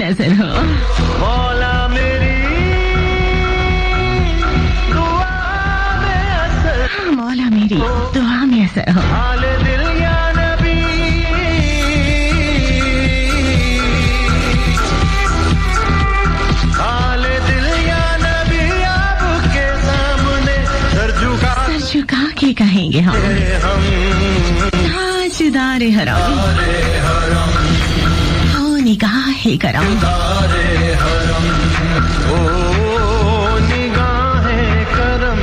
असर हो। मौला मेरी दुआ में असर, मौला मेरी दुआ में असर हो। हाले दिल या नबी, हाले दिल या नबी, आपके सामने सर झुका के कहेंगे हम ताजदार हरम, हो निगाहे करम, ओ निगाहे करम,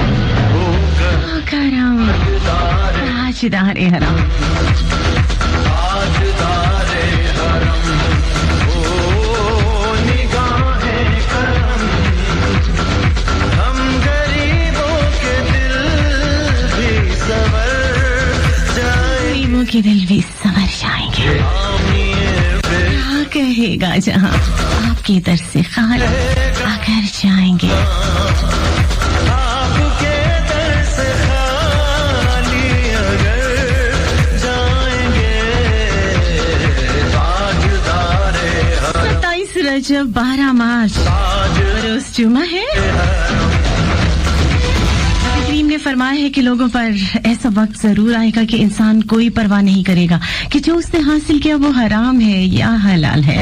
ओ करम ताजदार हरम, ताजदारे हरम, ओ निगाहे करम, हम गरीबों के दिल भी संवर जाएंगे, गरीबों के दिल भी संवर जाएंगे। क्या कहेगा जहाँ आपके दर से खाली अगर जाएंगे, आपके दर से खाली अगर जाएंगे, ताजदारे हरम, 27 रजब 12 मार्च रोज जुमा है। करीम ने फरमाया है कि लोगों पर ऐसा वक्त जरूर आएगा कि इंसान कोई परवाह नहीं करेगा कि जो उसने हासिल किया वो हराम है या हलाल है,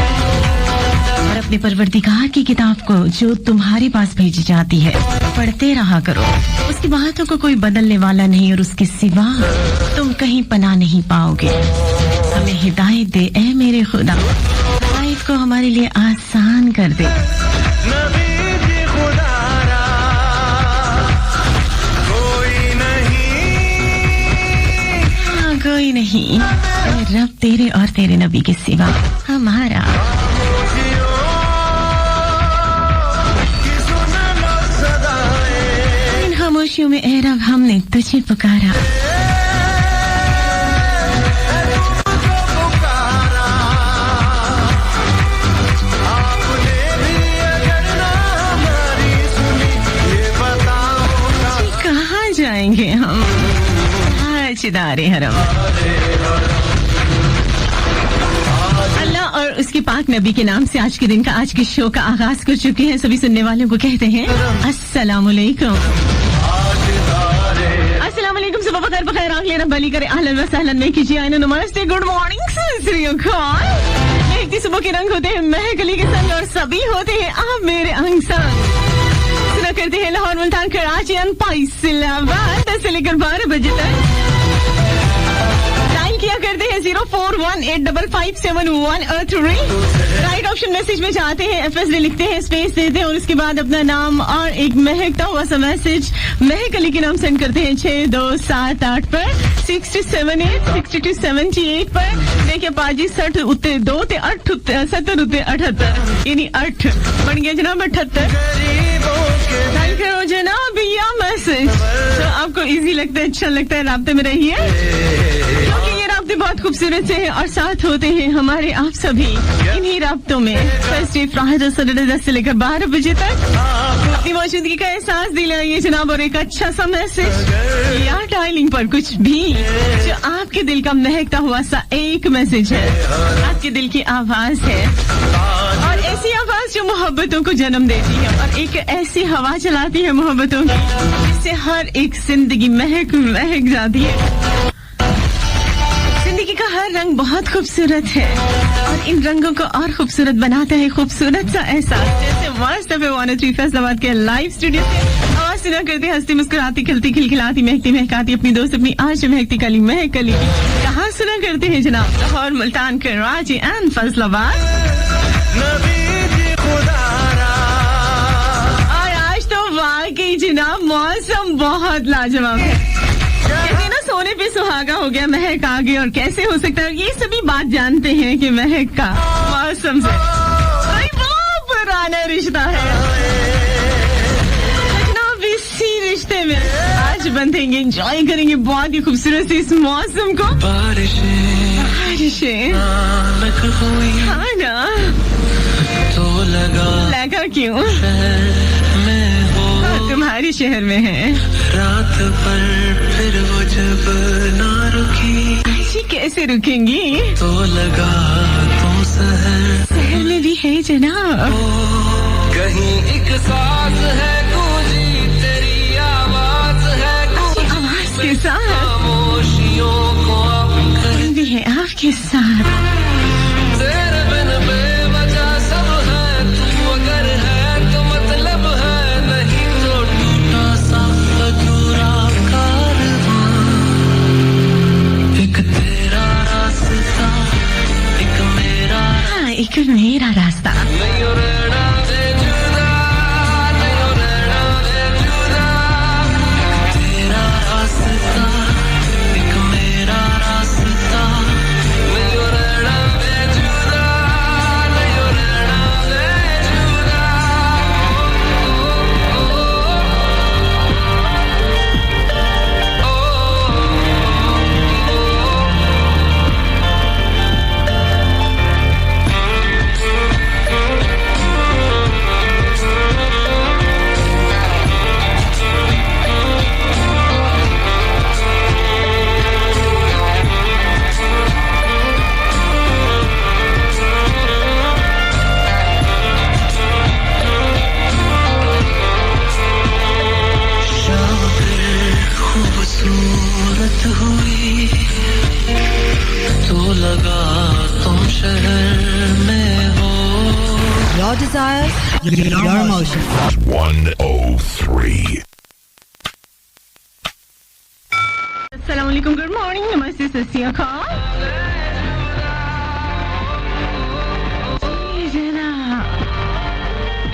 और अपने परवरदिगार की किताब को जो तुम्हारे पास भेजी जाती है पढ़ते रहा करो। उसकी बातों को कोई बदलने वाला नहीं और उसके सिवा तुम कहीं पनाह नहीं पाओगे। हमें हिदायत दे ए मेरे खुदा, हिदायत को हमारे लिए आसान कर दे। नबी जी खुदारा कोई नहीं, हाँ, कोई नहीं रब तेरे और तेरे नबी के सिवा हमारा। इन खामोशियों में ए रब हमने तुझे पुकारा, कहाँ जाएंगे हम ताजदारे हरम। अल्लाह और उसके पाक नबी के नाम से आज के दिन का, आज के शो का आगाज कर चुके हैं। सभी सुनने वालों को कहते हैं अस्सलाम वालेकुम। अस्सलाम वालेकुम, सुबह बखैर बखैर आंख लेना बली करे, अहलन व सहलन में कीजिए, आइना नमस्ते, गुड मॉर्निंग, देखती सुबह के रंग होते हैं महक अली के संग और सभी होते हैं आप मेरे अंग संग। सुना करते हैं लाहौर, मुल्तान, कराची, इस्लामाबाद 10 से लेकर 12 बजे तक। किया करते हैं 0418557113। राइट ऑप्शन मैसेज में जाते हैं, FSD लिखते हैं, स्पेस देते हैं और उसके बाद अपना नाम और एक महकता हुआ सा मैसेज महक अली के नाम सेंड करते हैं 6278 पर 6278 पर। देखिए पाजी 60 उत्ते 2 ते 8 70 उत्ते 78 यानी 8 बन गया जनाब 78। थैंक यू जनाब या मैसेज तो आपको इजी लगता है, अच्छा लगता है, राब्ते में रहिए क्योंकि ये राब्ते बहुत खूबसूरत से हैं और साथ होते हैं हमारे आप सभी इन्हीं राब्तों में। थर्सडे, फ्राइडे, सैटरडे 10 से लेकर 12 बजे तक अपनी मौजूदगी का एहसास दिलाइए जनाब और एक अच्छा सा मैसेज या डायलिंग पर कुछ भी जो आपके दिल का महकता हुआ सा एक मैसेज है, आपके दिल की आवाज है और ऐसी आवाज जो मोहब्बतों को जन्म देती है और एक ऐसी हवा चलाती है मोहब्बतों की जिससे हर एक जिंदगी महक महक जाती है। जिंदगी का हर रंग बहुत खूबसूरत है और इन रंगों को और खूबसूरत बनाता है खूबसूरत सा एहसास। जैसे मस्त 103 फैसलाबाद के लाइव स्टूडियो से आवाज सुना करते हंसती मुस्कुराती खिलती खिलखिलाती महकती महकाती अपनी दोस्त अपनी आज महकती कली महक कली कहाँ सुना करते हैं जनाब? लाहौर, मुल्तान, कराची एंड फैसलाबाद। और आज तो वाकई जनाब मौसम बहुत लाजवाब है। कहते ना सोने पे सुहागा हो गया, महक आ गई और कैसे हो सकता है? ये सभी बात जानते हैं कि महक का मौसम से बहुत पुराना रिश्ता है जनाब। इसी रिश्ते में आज बंधेंगे, एंजॉय करेंगे बहुत ही खूबसूरत से इस मौसम को। बारिशें हाँ ना तो लगा क्यों तुम्हारे शहर में है रात पर फिर वो जब ना रुकी जी कैसे रुकेंगी तो लगा तुम सहर दिल में भी है जनाब, कहीं एक सांस है गूंजी तेरी आवाज है गूंजी आवाज के साथ खामोशियों को आप कर दिल भी है आपके साथ। तेरे बिन बेवजह सब है, तू अगर है तो मतलब है, नहीं तो टूटा सा अधूरा कारवां। एक तेरा रास्ता एक मेरा, हाँ, एक मेरा रास्ता। नहीं रहना दे जुदा, नहीं रहना दे जुदा। एक तेरा रास्ता एक मेरा रास्ता, नहीं रहना दे जुदा, नहीं रहना दे जुदा। शाम फिर खूबसूरत हुई तो लगा तुम शहर में हो। Your desires, your emotions. 103. अस्सलाम वालेकुम, गुड मॉर्निंग, नमस्ते, सत श्री अकाल। जी जनाब,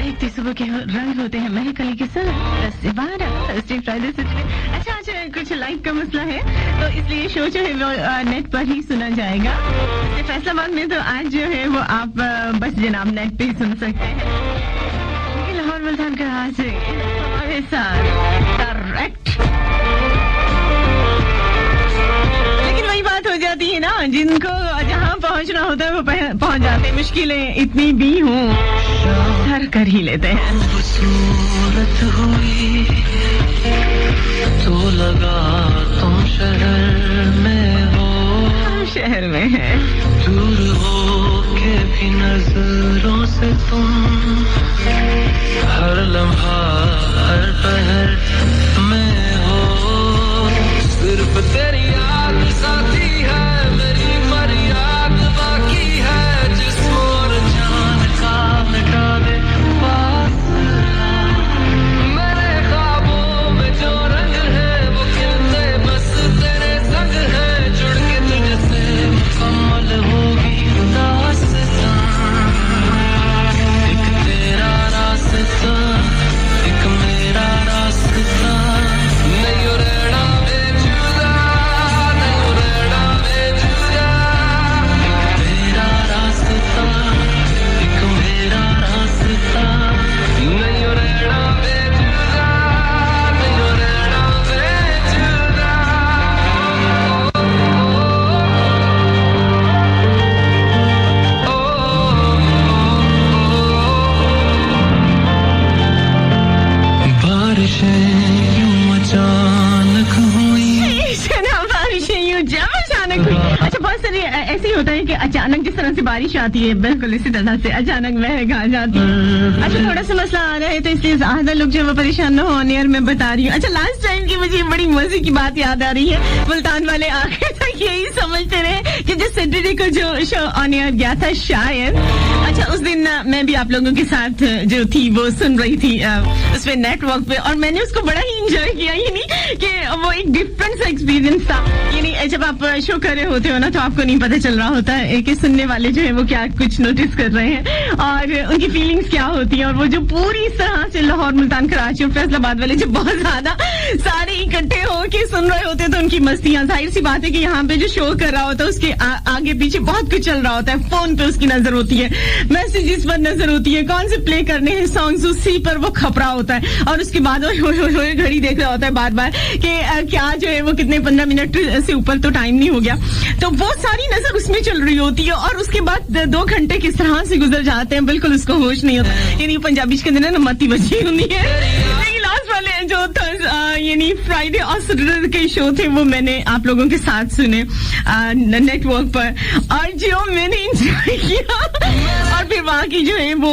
देखते सुबह के रंग होते हैं महकली के साथ 10 से 12, थर्सडे फ्राइडे सैटरडे। अच्छा, कुछ लाइव का मसला है तो इसलिए शो जो है वो नेट पर ही सुना जाएगा। जैसे फैसलाबाद में तो आज जो है वो आप बस जनाब नेट पे ही सुन सकते हैं, क्योंकि लाहौर मुल्तान का आज हमारे साथ करेक्ट। लेकिन वही बात हो जाती है ना, जिनको जहाँ पहुँचना होता है वो पहुँच जाते हैं, मुश्किलें इतनी भी हों सर कर ही लेते हैं। खूबसूरत हुई तो लगा तुम शहर में हो। हम शहर में हैं, दूर हो के भी नजरों से तुम हर लम्हा हर पहर में हो। सिर्फ तेरी याद साथी है, मेरी फरियाद बाकी है, जिस्म और जान का मिटा दे फासला। मेरे ख्वाबों में जो रंग है वो खिलते बस तेरे संग है, जुड़ के तुझसे मुकम्मल होगी दास्तां। एक तेरा रास्ता एक मेरा रास्ता, नहीं रहना बेजुदा, नहीं रहना बेजुदा। एक तेरा रास्ता एक मेरा रास्ता, नहीं रहना बेजुदा, नहीं रहना बेजुदा। बारिशें यूं अचानक हुई। जनाब बारिशें यूं जब अचानक हुई। अच्छा, बहुत सारी ऐसे ही होता है कि अचानक जिस तरह से बारिश आती है बिल्कुल इसी तरह से अचानक महक आ जाती है। अच्छा, थोड़ा सा मसला आ रहा है तो इसलिए ज्यादा लोग जो है वो परेशान न हो, ऑन एयर में बता रही हूँ। अच्छा, लास्ट टाइम की मुझे बड़ी मजे की बात याद आ रही है। मुल्तान वाले आखिर तक यही समझते रहे कि जिस सैटरडे को जो शो ऑन एयर गया था शायद, अच्छा उस दिन मैं भी आप लोगों के साथ जो थी वो सुन रही थी उस पे नेटवर्क पे, और मैंने उसको बड़ा ही इंजॉय किया। यानी कि वो एक डिफरेंट सा एक्सपीरियंस था। यानी जब आप शो कर रहे होते हो ना तो आपको नहीं पता चल रहा होता है कि सुनने वाले जो है वो क्या कुछ नोटिस कर रहे हैं और उनकी फीलिंग्स क्या होती हैं, और वो जो पूरी तरह से लाहौर मुल्तान कराची और फैसलाबाद वाले जो बहुत ज्यादा सारे इकट्ठे होके सुन रहे होते हैं तो उनकी मस्तियां, जाहिर सी बात है कि यहाँ पे जो शो कर रहा होता है उसके आगे पीछे बहुत कुछ चल रहा होता है। फोन पे उसकी नजर होती है, मैसेजेस पर नजर होती है, कौन से प्ले करने हैं सॉन्ग्स उसी पर वो खपरा होता है, और उसके बाद घड़ी देख रहा होता है बार बार कि क्या जो है वो कितने 15 मिनट से ऊपर तो टाइम नहीं हो गया, तो वो सारी नजर उसमें चल रही होती है। और उसके बाद 2 घंटे किस तरह से गुजर जाते हैं बिल्कुल उसको होश नहीं होता। यानी पंजाबी के अंदर ना मत्ती बची होती है। लेकिन लास्ट वाले जो यानी फ्राइडे और सैटरडे के शो थे वो मैंने आप लोगों के साथ सुने नेटवर्क पर, और जो मैंने एंजॉय किया, और फिर वहाँ की जो है वो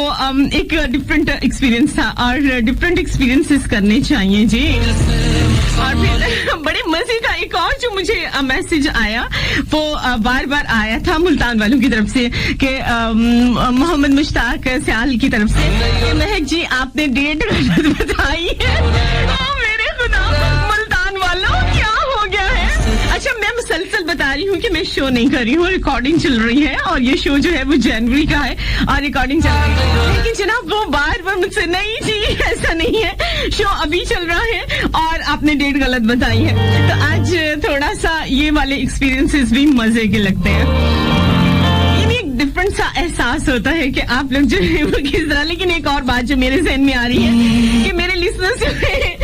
एक डिफरेंट एक्सपीरियंस था और डिफरेंट एक्सपीरियंसेस करने चाहिए जी। और फिर बड़े मजे का एक और जो मुझे मैसेज आया वो बार बार आया था मुल्तान वालों की तरफ से कि मोहम्मद मुश्ताक सियाल की तरफ से कि महक जी आपने डेट गलत बताई है। ओ मेरे खुदा, मुल्तान वालों क्या हो गया है? अच्छा, मैं मुसलसल बता रही हूँ कि मैं शो नहीं कर रही हूँ, रिकॉर्डिंग चल रही है और ये शो जो है वो जनवरी का है और रिकॉर्डिंग चल रही है। लेकिन जनाब वो बार बार मुझसे नहीं जी ऐसा नहीं है, शो अभी चल रहा है और आपने डेट गलत बताई है। तो आज थोड़ा सा ये वाले एक्सपीरियंसेस भी मजे के लगते हैं। डिफरेंट सा एहसास होता है कि आप लोग जो है वो किस तरह। लेकिन एक और बात जो मेरे जहन में आ रही है कि मेरे लिसनर्स जो है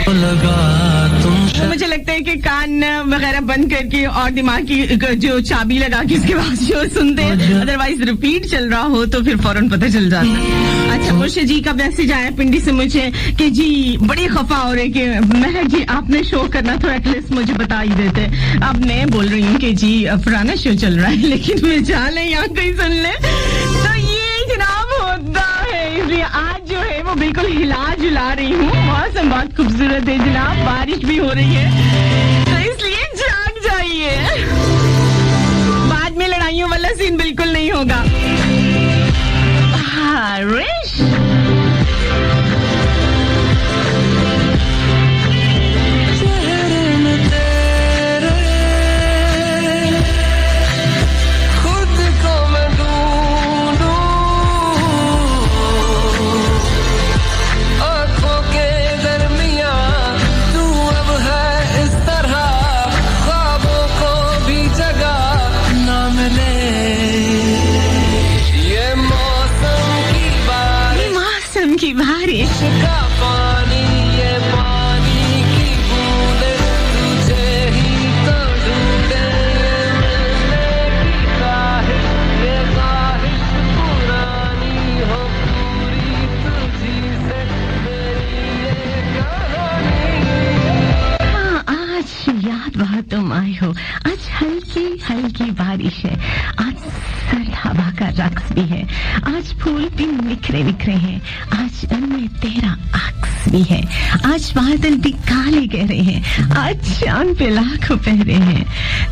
मुझे लगता है कि कान वगैरह बंद करके और दिमाग की जो चाबी लगा के उसके बाद जो सुनते हैं, अदरवाइज रिपीट चल रहा हो तो फिर फौरन पता चल जाता है। अच्छा, मुर्शिद जी का मैसेज आया पिंडी से मुझे कि जी बड़ी खफा हो रहे कि महक जी आपने शो करना तो एटलीस्ट मुझे बता ही देते। अब मैं बोल रही हूँ कि जी पुराना शो चल रहा है लेकिन मैं चाह नहीं यहाँ कहीं सुन ले, तो ये जनाब होता है। इसलिए आज जो है वो बिल्कुल हिला जुला रही हूँ। मौसम बहुत खूबसूरत है जनाब, बारिश भी हो रही है, तो इसलिए जाग जाइए, बाद में लड़ाइयों वाला सीन बिल्कुल नहीं होगा। बारिश तुम आए हो। आज हल्की हल्की बारिश है, आज सर्द हवा का रक्स भी है, आज फूल भी बिखरे बिखरे हैं, आज उनमें तेरा अक्स भी है, आज बादल भी काले गहरे हैं, आज चांद पे लाखों पहरे हैं,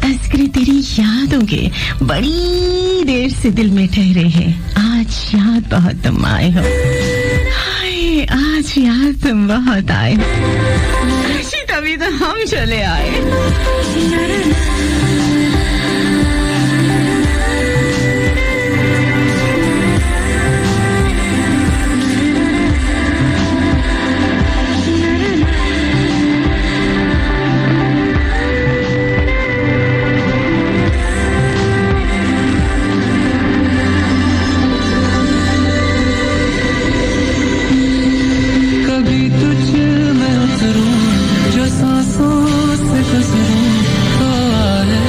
तस्करे तेरी यादों के बड़ी देर से दिल में ठहरे हैं, आज याद बहुत तुम आए हो, हाय आज याद तुम बहुत आए हो, तभी तो हम चले आए। सांसों से गुजरूं तो आए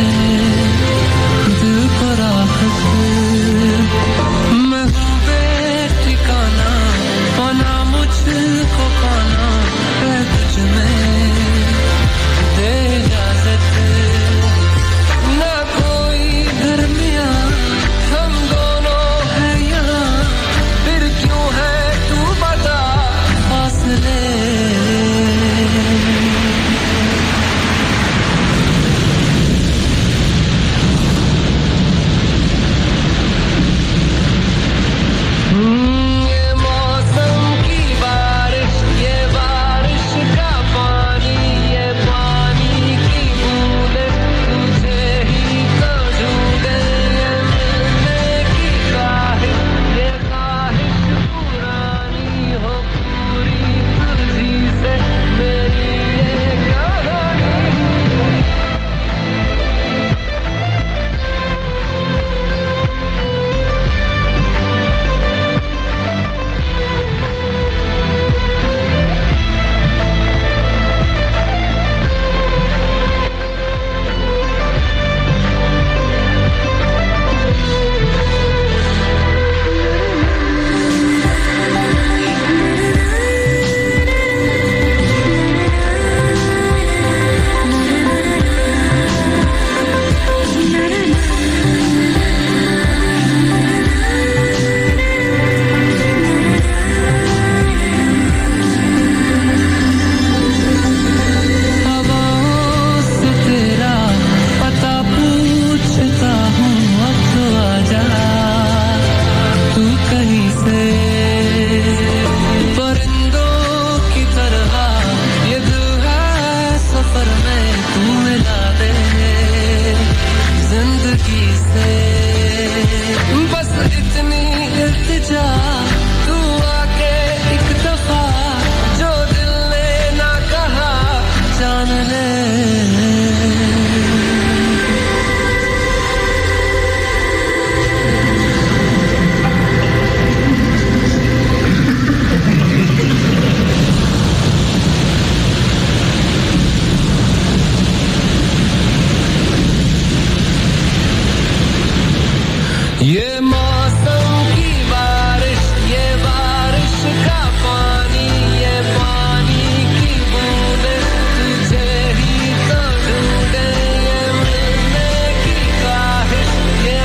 ये मौसम की बारिश, ये बारिश का पानी, ये पानी की बूंदे तुझे ही तो ढूंढे, ये मिलने की ख्वाहिश, ये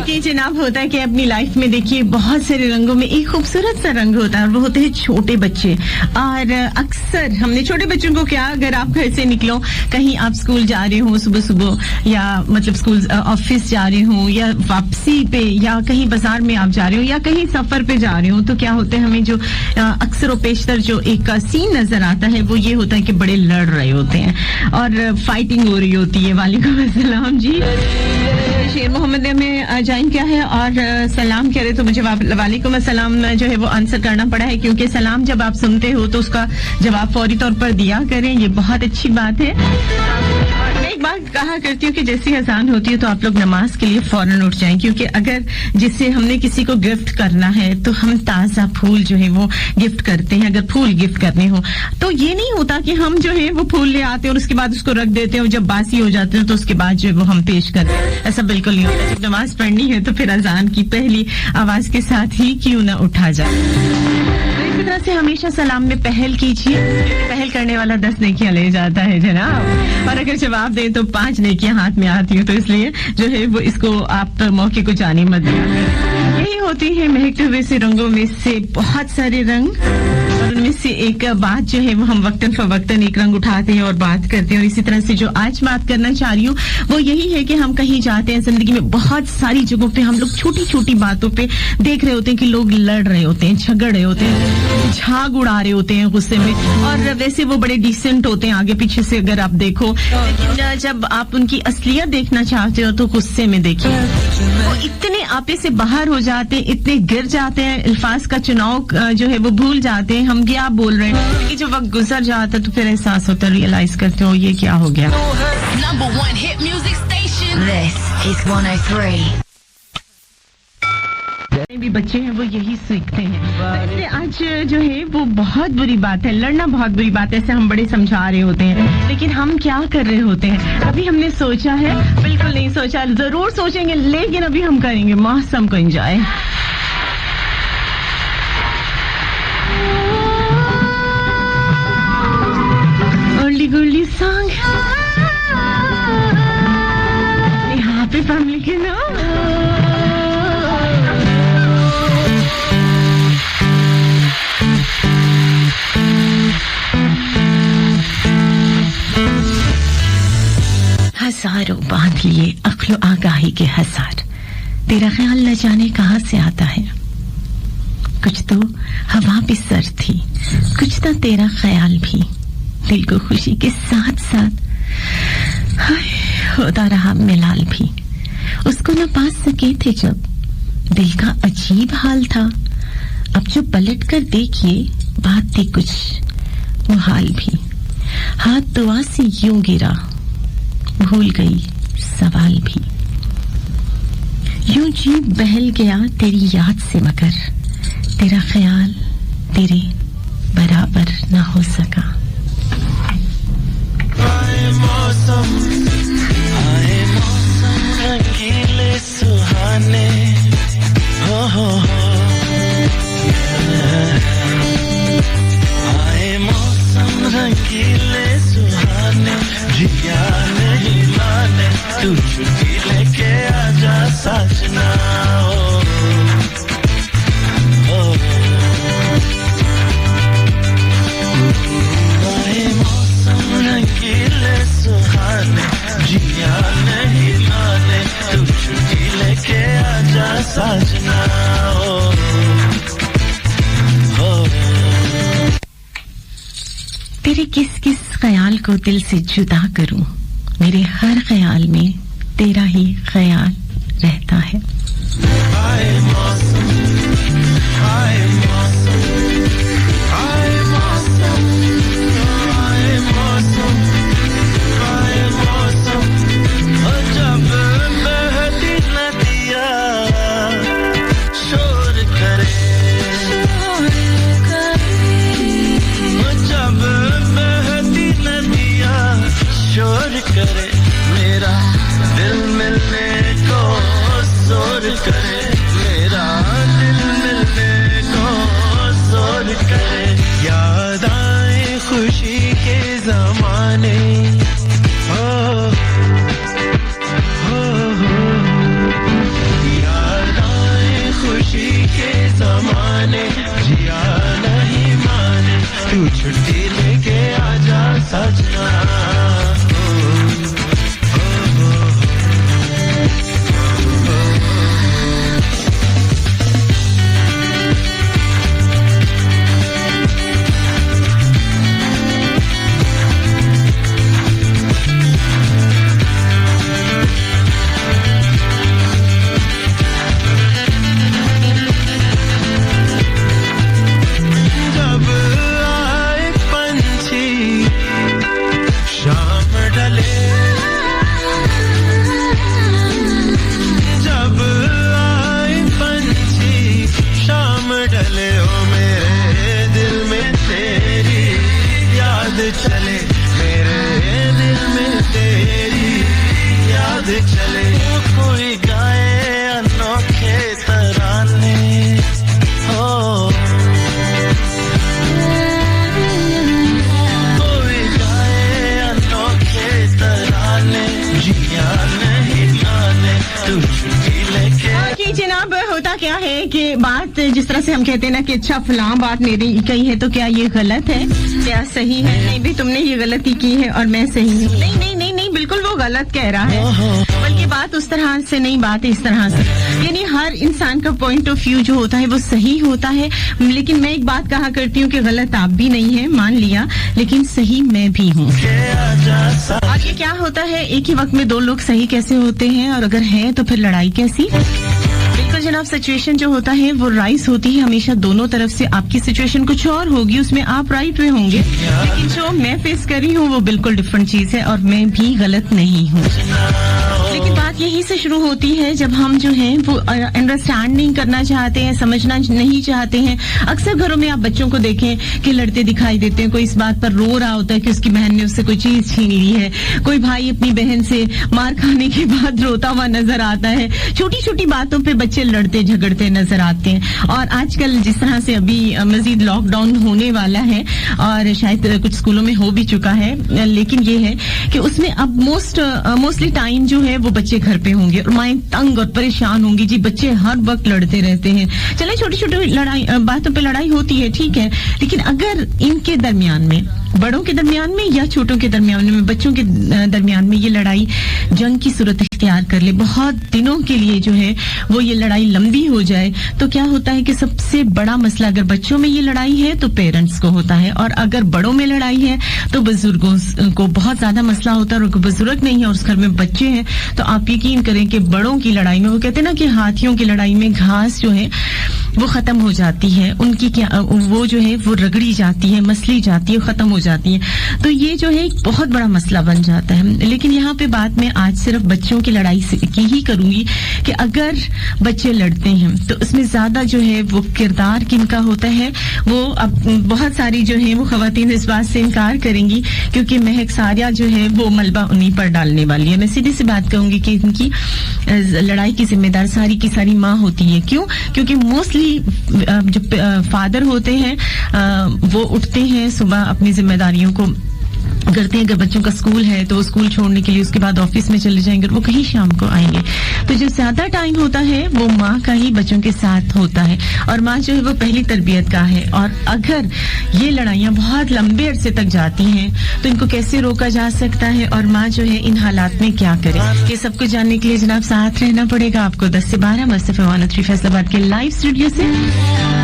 कि जनाब होता है कि अपनी लाइफ में देखिए बहुत सारे रंगों में एक खूबसूरत सा रंग होता है और वो होते हैं छोटे बच्चे। और अक्सर हमने छोटे बच्चों को क्या, अगर आप घर से निकलो, कहीं आप स्कूल जा रहे हो सुबह सुबह, या मतलब स्कूल ऑफिस जा रहे हो, या वापसी पे, या कहीं बाजार में आप जा रहे हो, या कहीं सफर पे जा रहे हो, तो क्या होता है हमें जो अक्सर और पेशतर जो एक सीन नजर आता है वो ये होता है कि बड़े लड़ रहे होते हैं और फाइटिंग हो रही होती है। वालेकुम अस्सलाम जी, शेर मोहम्मद में जाइन क्या है और सलाम कह रहे तो मुझे वालेकुम अस्सलाम जो है वो आंसर करना पड़ा है, क्योंकि सलाम जब आप सुनते हो तो उसका जवाब फौरी तौर पर दिया करें, ये बहुत अच्छी बात है। मैं एक बात कहा करती हूँ कि जैसी अजान होती है तो आप लोग नमाज के लिए फौरन उठ जाएं, क्योंकि अगर जिससे हमने किसी को गिफ्ट करना है तो हम ताजा फूल जो है वो गिफ्ट करते हैं। अगर फूल गिफ्ट करने हो तो ये नहीं होता कि हम जो है वो फूल ले आते हैं और उसके बाद उसको रख देते हैं और जब बासी हो जाते हैं तो उसके बाद जो है वो हम पेश करते हैं। ऐसा बिल्कुल नहीं होता। जब नमाज पढ़नी है तो फिर अजान की पहली आवाज के साथ ही क्यों ना उठा जाए। इसी तरह से हमेशा सलाम में पहल कीजिए, पहल करने वाला 10 नेकियां ले जाता है जनाब, और अगर जवाब दे तो 5 नेकियां हाथ में आती है, तो इसलिए जो है वो इसको आप मौके को जाने मत दिया करें। यही होती है महकते हुए से रंगों में से बहुत सारे रंग, और उनमें से एक बात जो है वो हम वक्तन फवक्तन एक रंग उठाते हैं और बात करते हैं। और इसी तरह से जो आज बात करना चाह रही हूँ वो यही है कि हम कहीं जाते हैं जिंदगी में, बहुत सारी जगहों पे हम लोग छोटी छोटी बातों पे देख रहे होते हैं कि लोग लड़ रहे होते हैं, झगड़ रहे होते हैं, झाग उड़ा रहे होते हैं गुस्से में, और वैसे वो बड़े डिसेंट होते हैं आगे पीछे से अगर आप देखो, लेकिन जब आप उनकी असलियत देखना चाहते हो तो गुस्से में देखिए वो इतने आपे से बाहर हो जाते हैं, इतने गिर जाते हैं, अल्फाज का चुनाव जो है वो भूल जाते हैं, हम क्या बोल रहे हैं। लेकिन जब वक्त गुजर जाता है तो फिर एहसास होता है, रियलाइज करते हो ये क्या हो गया। Number 1 hit music station. This is 103. भी बच्चे हैं वो यही सीखते हैं। वैसे आज जो है वो बहुत बुरी बात है, लड़ना बहुत बुरी बात है, ऐसे हम बड़े समझा रहे होते हैं, लेकिन हम क्या कर रहे होते हैं अभी हमने सोचा है? बिल्कुल नहीं सोचा, जरूर सोचेंगे, लेकिन अभी हम करेंगे मौसम को एंजॉय। अर्ली गुर्ली सॉन्ग यहाँ पे फैमिली के ना हजारों बांध लिए अक्लो आगाही के हजार, तेरा ख्याल न जाने कहां से आता है। कुछ तो हवा भी सर्द थी, कुछ तो तेरा ख्याल भी, दिल को खुशी के साथ साथ होता रहा मिलाल भी। उसको न पा सके थे जब, दिल का अजीब हाल था। अब जो पलट कर देखिए बात थी कुछ मुहाल भी। हाथ दुआ से यूं गिरा, भूल गई सवाल भी। यूं जी बहल गया तेरी याद से, मगर तेरा ख्याल तेरे बराबर न हो सका। आए मौसम रंगीले सुहाने, हो आए मौसम रंगीले सुहाने, जिया नहीं माने तू छुट्टी लेके आजा साजना। आए मौसम रंगीले सुहाने, जिया नहीं माने तू छुट्टी लेके आजा साजना। तेरे किस किस ख्याल को दिल से जुदा करूं, मेरे हर ख्याल में तेरा ही ख्याल रहता है। आए मौसम, आए मौसम, आए मौसम, आए मौसम, आए मौसम, जब बहती नदियाँ शोर करे, जब बहती नदियाँ शोर करे, मेरा दिल मिलने को जोर करे मेरा दिल मिलने को जोर करे याद आए खुशी के ज़माने हो याद आए खुशी के ज़माने जिया नहीं माने तू छुट्टी लेके आजा सजना चले मेरे दिल में तेरी याद चले कोई गाए अनोखे तराने हो कोई गाए अनोखे तराने जिया नहीं माने तू छुट्टी लेके जनाब होता क्या है कि बात जिस तरह से हम कहते हैं ना कि अच्छा फलां बात मेरी कही है तो क्या ये गलत है क्या सही है नहीं भी तुमने ये गलती की है और मैं सही हूँ नहीं नहीं नहीं नहीं बिल्कुल वो गलत कह रहा है बल्कि बात उस तरह से नहीं बात इस तरह से यानी हर इंसान का पॉइंट ऑफ व्यू जो होता है वो सही होता है लेकिन मैं एक बात कहा करती हूँ कि गलत आप भी नहीं है मान लिया लेकिन सही मैं भी हूँ और ये क्या होता है एक ही वक्त में दो लोग सही कैसे होते हैं और अगर है तो फिर लड़ाई कैसी बिल्कुल जनाब सिचुएशन जो होता है वो राइस होती है हमेशा दोनों तरफ से आपकी सिचुएशन कुछ और होगी उसमें आप राइट में होंगे लेकिन जो मैं फेस कर रही हूँ वो बिल्कुल डिफरेंट चीज है और मैं भी गलत नहीं हूँ लेकिन बात यही से शुरू होती है जब हम जो है वो अंडरस्टैंड नहीं करना चाहते हैं समझना नहीं चाहते हैं अक्सर घरों में आप बच्चों को देखें कि लड़ते दिखाई देते हैं कोई इस बात पर रो रहा होता है कि उसकी बहन ने उससे कोई चीज छीन ली है कोई भाई अपनी बहन से मार खाने के बाद रोता हुआ नजर आता है छोटी छोटी बातों पे बच्चे लड़ते झगड़ते नजर आते हैं और आजकल जिस तरह से अभी मजीद लॉकडाउन होने वाला है और शायद कुछ स्कूलों में हो भी चुका है लेकिन ये है कि उसमें अब मोस्टली टाइम जो है वो बच्चे घर पे होंगे और माएं तंग और परेशान होंगी जी बच्चे हर वक्त लड़ते रहते हैं चले छोटी छोटी लड़ाई बातों पे लड़ाई होती है ठीक है लेकिन अगर इनके दरमियान में बड़ों के दरमियान में या छोटों के दरमियान में बच्चों के दरमियान में ये लड़ाई जंग की सूरत इख्तियार कर ले बहुत दिनों के लिए जो है वो ये लड़ाई लंबी हो जाए तो क्या होता है कि सबसे बड़ा मसला अगर बच्चों में ये लड़ाई है तो पेरेंट्स को होता है और अगर बड़ों में लड़ाई है तो बुजुर्गों को बहुत ज्यादा मसला होता है और बुजुर्ग नहीं है और उस घर में बच्चे हैं तो आप यकीन करें कि बड़ों की लड़ाई में वो कहते हैं ना कि हाथियों की लड़ाई में घास जो है वो खत्म हो जाती है उनकी क्या वो जो है वो रगड़ी जाती है मसली जाती है खत्म हो जाती है तो ये जो है एक बहुत बड़ा मसला बन जाता है लेकिन यहाँ पे बात मैं आज सिर्फ बच्चों की लड़ाई की ही करूंगी कि अगर बच्चे लड़ते हैं तो उसमें ज्यादा जो है वो किरदार किनका होता है वो अब बहुत सारी जो है वो खवातीन इस बात से इनकार करेंगी क्योंकि महक सारिया जो है वो मलबा उन्हीं पर डालने वाली है मैं सीधी सी बात कहूंगी कि इनकी लड़ाई की जिम्मेदार सारी की सारी माँ होती है क्यों क्योंकि मोस्टली जो फादर होते हैं वो उठते हैं सुबह अपनी जिम्मेदारियों को करते हैं अगर बच्चों का स्कूल है तो वो स्कूल छोड़ने के लिए उसके बाद ऑफिस में चले जाएंगे और वो कहीं शाम को आएंगे तो जो ज्यादा टाइम होता है वो माँ का ही बच्चों के साथ होता है और माँ जो है वो पहली तरबियत का है और अगर ये लड़ाइयाँ बहुत लंबे अरसे तक जाती हैं तो इनको कैसे रोका जा सकता है और माँ जो है इन हालात में क्या करे ये सब कुछ जानने के लिए जनाब साथ रहना पड़ेगा आपको 10 से 12 मुस्तफा 103 फैसलाबाद के लाइव स्टूडियो से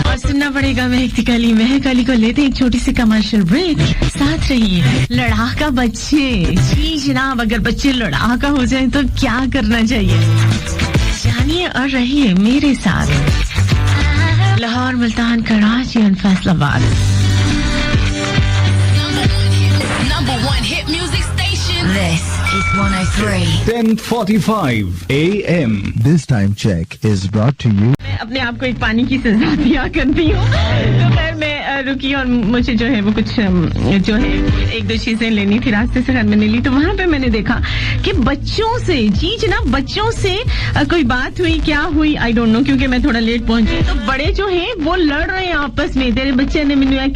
और सुनना पड़ेगा महक अली को लेते एक छोटी सी कमर्शियल ब्रेक साथ रहिए लड़ाका बच्चे जी जनाब अगर बच्चे लड़ाका हो जाए तो क्या करना चाहिए जानिए और रहिए मेरे साथ लाहौर मुल्तान कराची और Faisalabad Number 1 hit music station. This is 103. 10:45 a.m. This time check is brought to you अपने आप को एक पानी की सजा दिया करती हूँ। तो खैर मैं रुकी और मुझे जो है वो कुछ जो है एक दो चीजें लेनी थी रास्ते से, खैर मैंने ली। तो वहां पे मैंने देखा कि बच्चों से जी जनाब बच्चों से कोई बात हुई, क्या हुई आई डोंट नो, क्योंकि मैं थोड़ा लेट पहुंची। तो बड़े जो हैं वो लड़ रहे हैं आपस में, तेरे बच्चे ने मैंने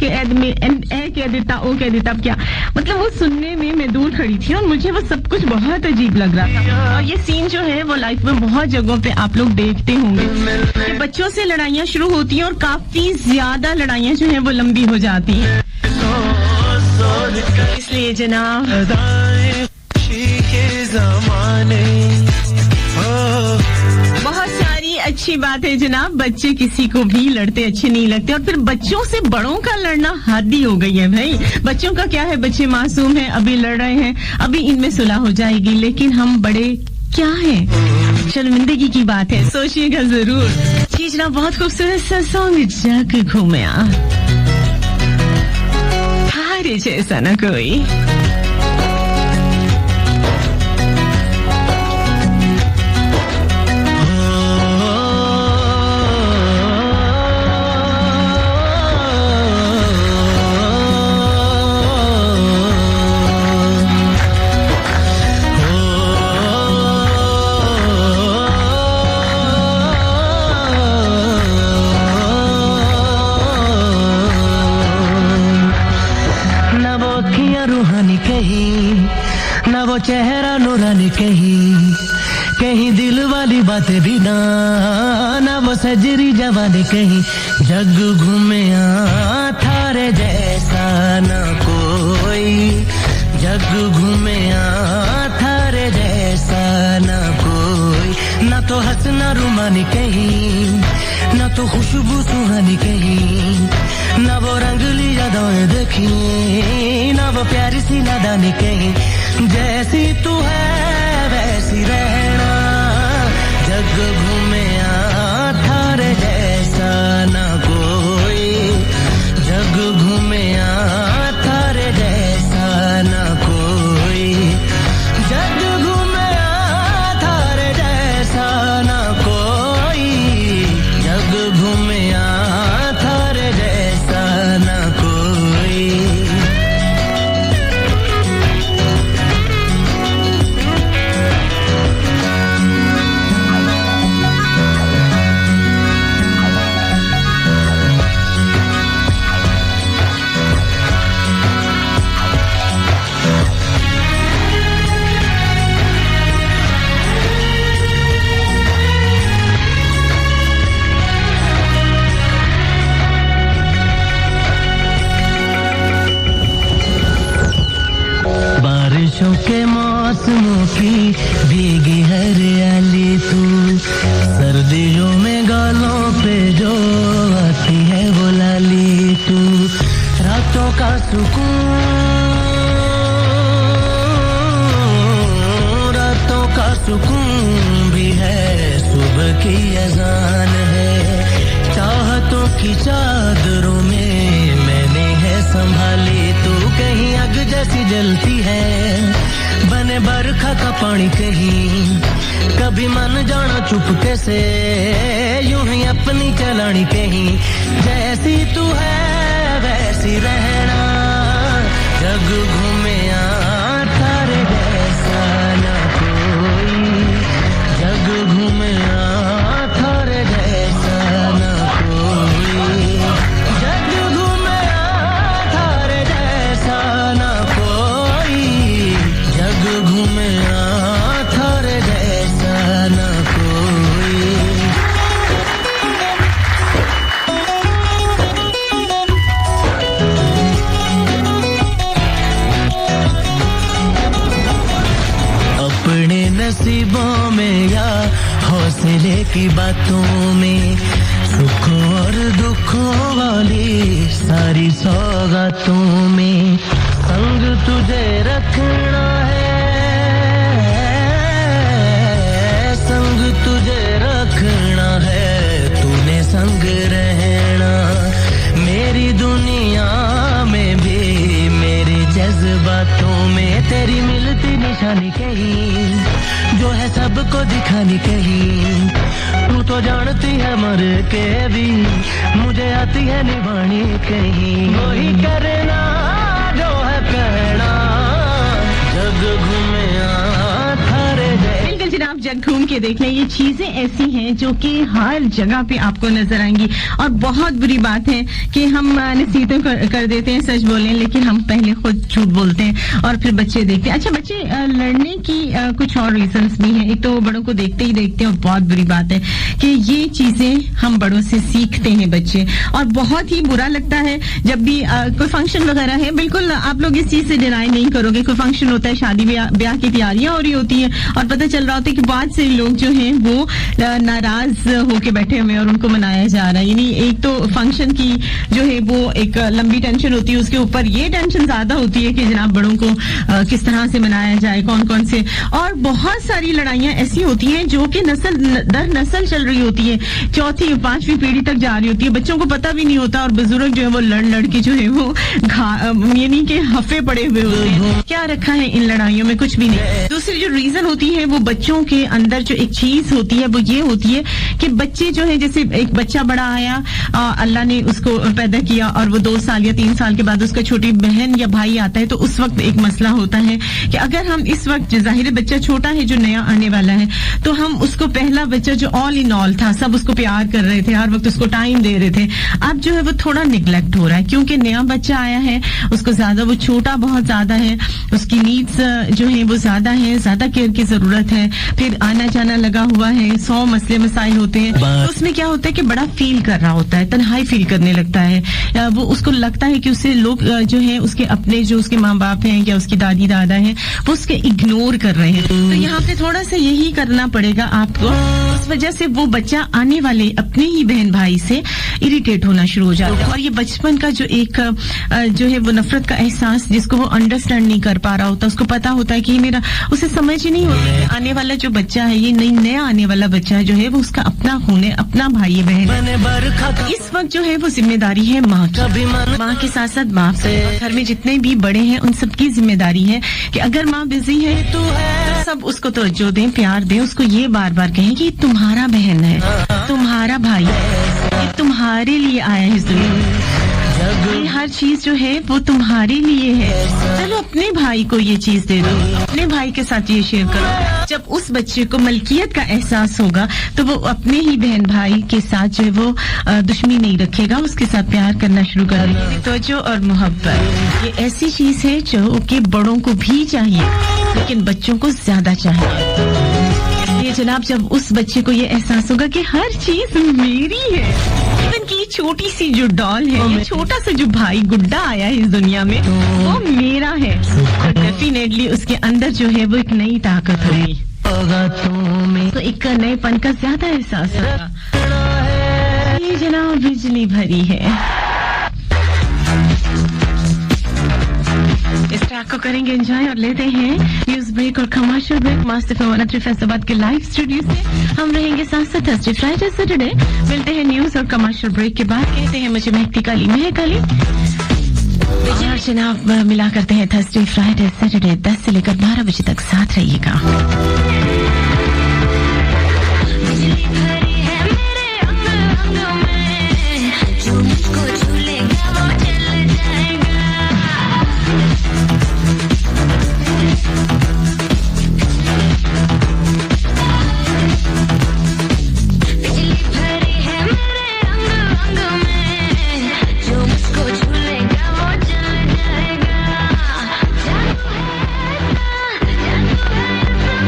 कह देता वो कह देता, अब क्या मतलब वो सुनने में मैं दूर खड़ी थी और मुझे वो सब कुछ बहुत अजीब लग रहा था। और ये सीन जो है वो लाइफ में बहुत जगहों पे आप लोग देखते होंगे कि बच्चों से लड़ाइयाँ शुरू होती हैं और काफी ज्यादा लड़ाइयाँ जो है वो लंबी हो जाती हैं। इसलिए जनाब बहुत सारी अच्छी बात है जनाब, बच्चे किसी को भी लड़ते अच्छे नहीं लगते। और फिर बच्चों से बड़ों का लड़ना हद ही हो गई है भाई। बच्चों का क्या है, बच्चे मासूम हैं, अभी लड़ रहे हैं, अभी इनमें सुलह हो जाएगी, लेकिन हम बड़े क्या है, शर्मिंदगी की बात है, सोचिएगा जरूर। चीज ना बहुत खूबसूरत सा सॉन्ग जग घूमया हारे जैसा ना कोई। चेहरा नूरानी कहीं दिल वाली बातें भी ना वो सजरी जवानी कहीं जग घूमे थारे जैसा ना कोई, जग घूमे थारे जैसा ना कोई। ना तो हंसना रुमानी कहीं, ना तो खुशबू सुहानी कहीं, ना वो रंगली यादें देखी, ना वो प्यारी सी नादानी कहीं। जैसी तू है वैसी रहना, जग घूमे थारे जैसा ना कोई, जग घूमे थारे जैसा ना कोई, जग घूमे थारे जैसा ना कोई, जग घूमे थारे जैसा ना कोई। बारिशों के मौसमों की भीगी हरियाली तू, सर्दियों में गालों पे जो आती है वो लाली तू, रातों का सुकून, रातों का सुकून भी है, सुबह की अजान है, चाहतों की चादरों में मैंने है संभाली तू, कहीं आग जैसी जलती है, बने बरखा का पानी कहीं, कभी मन जाना चुपके से, यूं ही अपनी चलानी कहीं। जैसी तू है वैसी रहना, जग घूमे थारे जैसा ना कोई, जग घूमे थारे जैसा ना कोई, जग घूमे थारे जैसा ना कोई, जग घूमे थारे जैसा ना कोई। अपने नसीबों में या हौसले की बातों में, सुखों और दुखों वाली सारी सौगातों में, संग तुझे रखना है, संग तुझे रखना है, तूने संग रहना, मेरी दुनिया में भी मेरे जज्बातों में तेरी मिलती निशानी कहीं जो है सबको दिखानी कहीं तू तो जानती है मर के भी मुझे आती है निभानी कहीं वही करना जो है कहना जग घूमे थारे बिल्कुल जनाब, जग घूम के देख लें। ये चीजें ऐसी हैं जो कि हर जगह पे आपको नजर आएंगी और बहुत बुरी बात है कि हम नसीहतें कर देते हैं, सच बोलें, लेकिन हम पहले खुद झूठ बोलते हैं और फिर बच्चे देखते हैं। अच्छा, बच्चे लड़ने की कुछ और रीजंस भी हैं। एक तो बड़ों को देखते ही देखते हैं और बहुत बुरी बात है कि ये चीजें हम बड़ों से सीखते हैं बच्चे, और बहुत ही बुरा लगता है जब भी कोई फंक्शन वगैरह है। बिल्कुल आप लोग इस चीज से डिनाई नहीं करोगे, कोई फंक्शन होता है, शादी ब्याह की तैयारियां हो रही होती है और पता चल रहा होता है कि बाद से लोग जो हैं वो नाराज होके बैठे हुए हैं और उनको मनाया जा रहा है। यानी एक तो फंक्शन की जो है वो एक लंबी टेंशन होती है, उसके ऊपर ये टेंशन ज्यादा होती है कि जनाब बड़ों को किस तरह से मनाया जाए, कौन कौन से, और बहुत सारी लड़ाइयां ऐसी होती हैं जो कि नस्ल दर नस्ल चल रही होती है, चौथी 5वीं पीढ़ी तक जा रही होती है। बच्चों को पता भी नहीं होता और बुजुर्ग जो है वो लड़ के जो है वो यानी कि हफे पड़े हुए होते हैं। क्या रखा है इन लड़ाइयों में? कुछ भी नहीं। दूसरी जो रीजन होती है वो बच्चों के अंदर जो एक चीज होती है वो ये होती है कि बच्चे जो है, जैसे एक बच्चा बड़ा आया, अल्लाह ने उसको पैदा किया और वो 2 साल या 3 साल के बाद उसका छोटी बहन या भाई आता है, तो उस वक्त एक मसला होता है कि अगर हम इस वक्त, जाहिर बच्चा छोटा है जो नया आने वाला है, तो हम उसको पहला बच्चा जो ऑल इन ऑल था, सब उसको प्यार कर रहे थे, हर वक्त उसको टाइम दे रहे थे, अब जो है वो थोड़ा निगलेक्ट हो रहा है क्योंकि नया बच्चा आया है, उसको ज्यादा, वो छोटा बहुत ज्यादा है, उसकी नीड्स जो है वो ज्यादा है, ज्यादा केयर की जरूरत है, फिर आना जाना लगा हुआ है, 100 मसले मसाइल होते हैं, तो उसमें क्या होता है कि बड़ा फील कर रहा होता है, तन्हाई फील करने लगता है, वो उसको लगता है कि उसे लोग जो है उसके अपने जो उसके माँ बाप हैं या उसकी दादी दादा हैं वो उसके इग्नोर कर रहे हैं। तो यहाँ पे थोड़ा सा यही करना पड़ेगा आपको, उस वजह से वो बच्चा आने वाले अपने ही बहन भाई से इरिटेट होना शुरू हो जाता है और ये बचपन का जो एक जो है वो नफरत का एहसास जिसको वो अंडरस्टैंड नहीं कर पा रहा होता, उसको पता होता है कि मेरा, उसे समझ ही नहीं होती आने वाला जो बच्चा है, ये नया आने वाला बच्चा जो है वो उसका अपना खून है, अपना भाई बहन। इस वक्त जो है वो जिम्मेदारी है माँ की, माँ के साथ साथ बाप से, घर में जितने भी बड़े हैं उन सबकी जिम्मेदारी है कि अगर माँ बिजी है तो सब उसको तवज्जो दें, प्यार दें, उसको ये बार बार कहें कि तुम्हारा बहन है, तुम्हारा भाई है, ये तुम्हारे लिए आया है इस दुनिया में, ये हर चीज जो है वो तुम्हारे लिए है। चलो अपने भाई को ये चीज दे दो, अपने भाई के साथ ये शेयर करो। जब उस बच्चे को मलकियत का एहसास होगा तो वो अपने ही बहन भाई के साथ जो है वो दुश्मनी नहीं रखेगा, उसके साथ प्यार करना शुरू कर देगा। तवज्जो और मोहब्बत ये ऐसी चीज है जो कि बड़ों को भी चाहिए लेकिन बच्चों को ज्यादा चाहिए। ये जनाब जब उस बच्चे को ये एहसास होगा कि हर चीज मेरी है, इवन की छोटी सी जो डॉल है, ये छोटा सा जो भाई गुड्डा आया है इस दुनिया में वो मेरा है, डेफिनेटली उसके अंदर जो है वो एक नई ताकत होगी, तो एक नएपन का ज्यादा एहसास होगा। ये जनाब बिजली भरी है। इस ट्रैक को करेंगे एंजॉय और लेते हैं न्यूज ब्रेक और commercial break. Master family Faisalabad के लाइव स्टूडियो से हम रहेंगे साथ साथ थर्सडे फ्राइडे सैटरडे। मिलते हैं न्यूज और कमर्शियल ब्रेक के बाद। कहते हैं मुझे महकती काली महकाली और जनाब मिला करते हैं थर्सडे फ्राइडे सैटरडे 10 से लेकर 12 बजे तक साथ रहिएगा।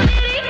मेरी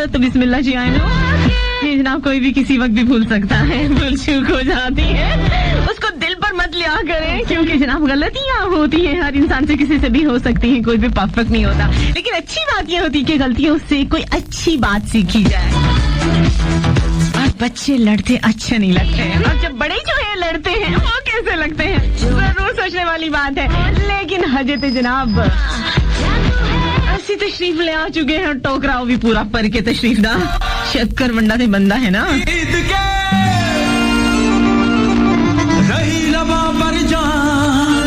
तो बिस्मिल्लाह जी आए नो ये जनाब कोई भी किसी वक्त भी भूल सकता है, भूल चूक हो जाती है, उसको दिल पर मत लिया करें क्योंकि जनाब गलतियां होती हैं, हर इंसान से किसी से भी हो सकती हैं, कोई भी परफेक्ट नहीं होता, लेकिन अच्छी बात ये होती है कि गलतियों से कोई अच्छी बात सीखी जाए। और बच्चे लड़ते अच्छे नहीं लगते हैं, और जब बड़े जो है लड़ते हैं वो कैसे लगते हैं जरूर सोचने वाली बात है। लेकिन हजरत जनाब ऐसी तशरीफ ले आ चुके हैं, टोकराओ भी पूरा पर के तशरीफ दा शक्कर वंडा से बंदा है ना। रही लबा पर जान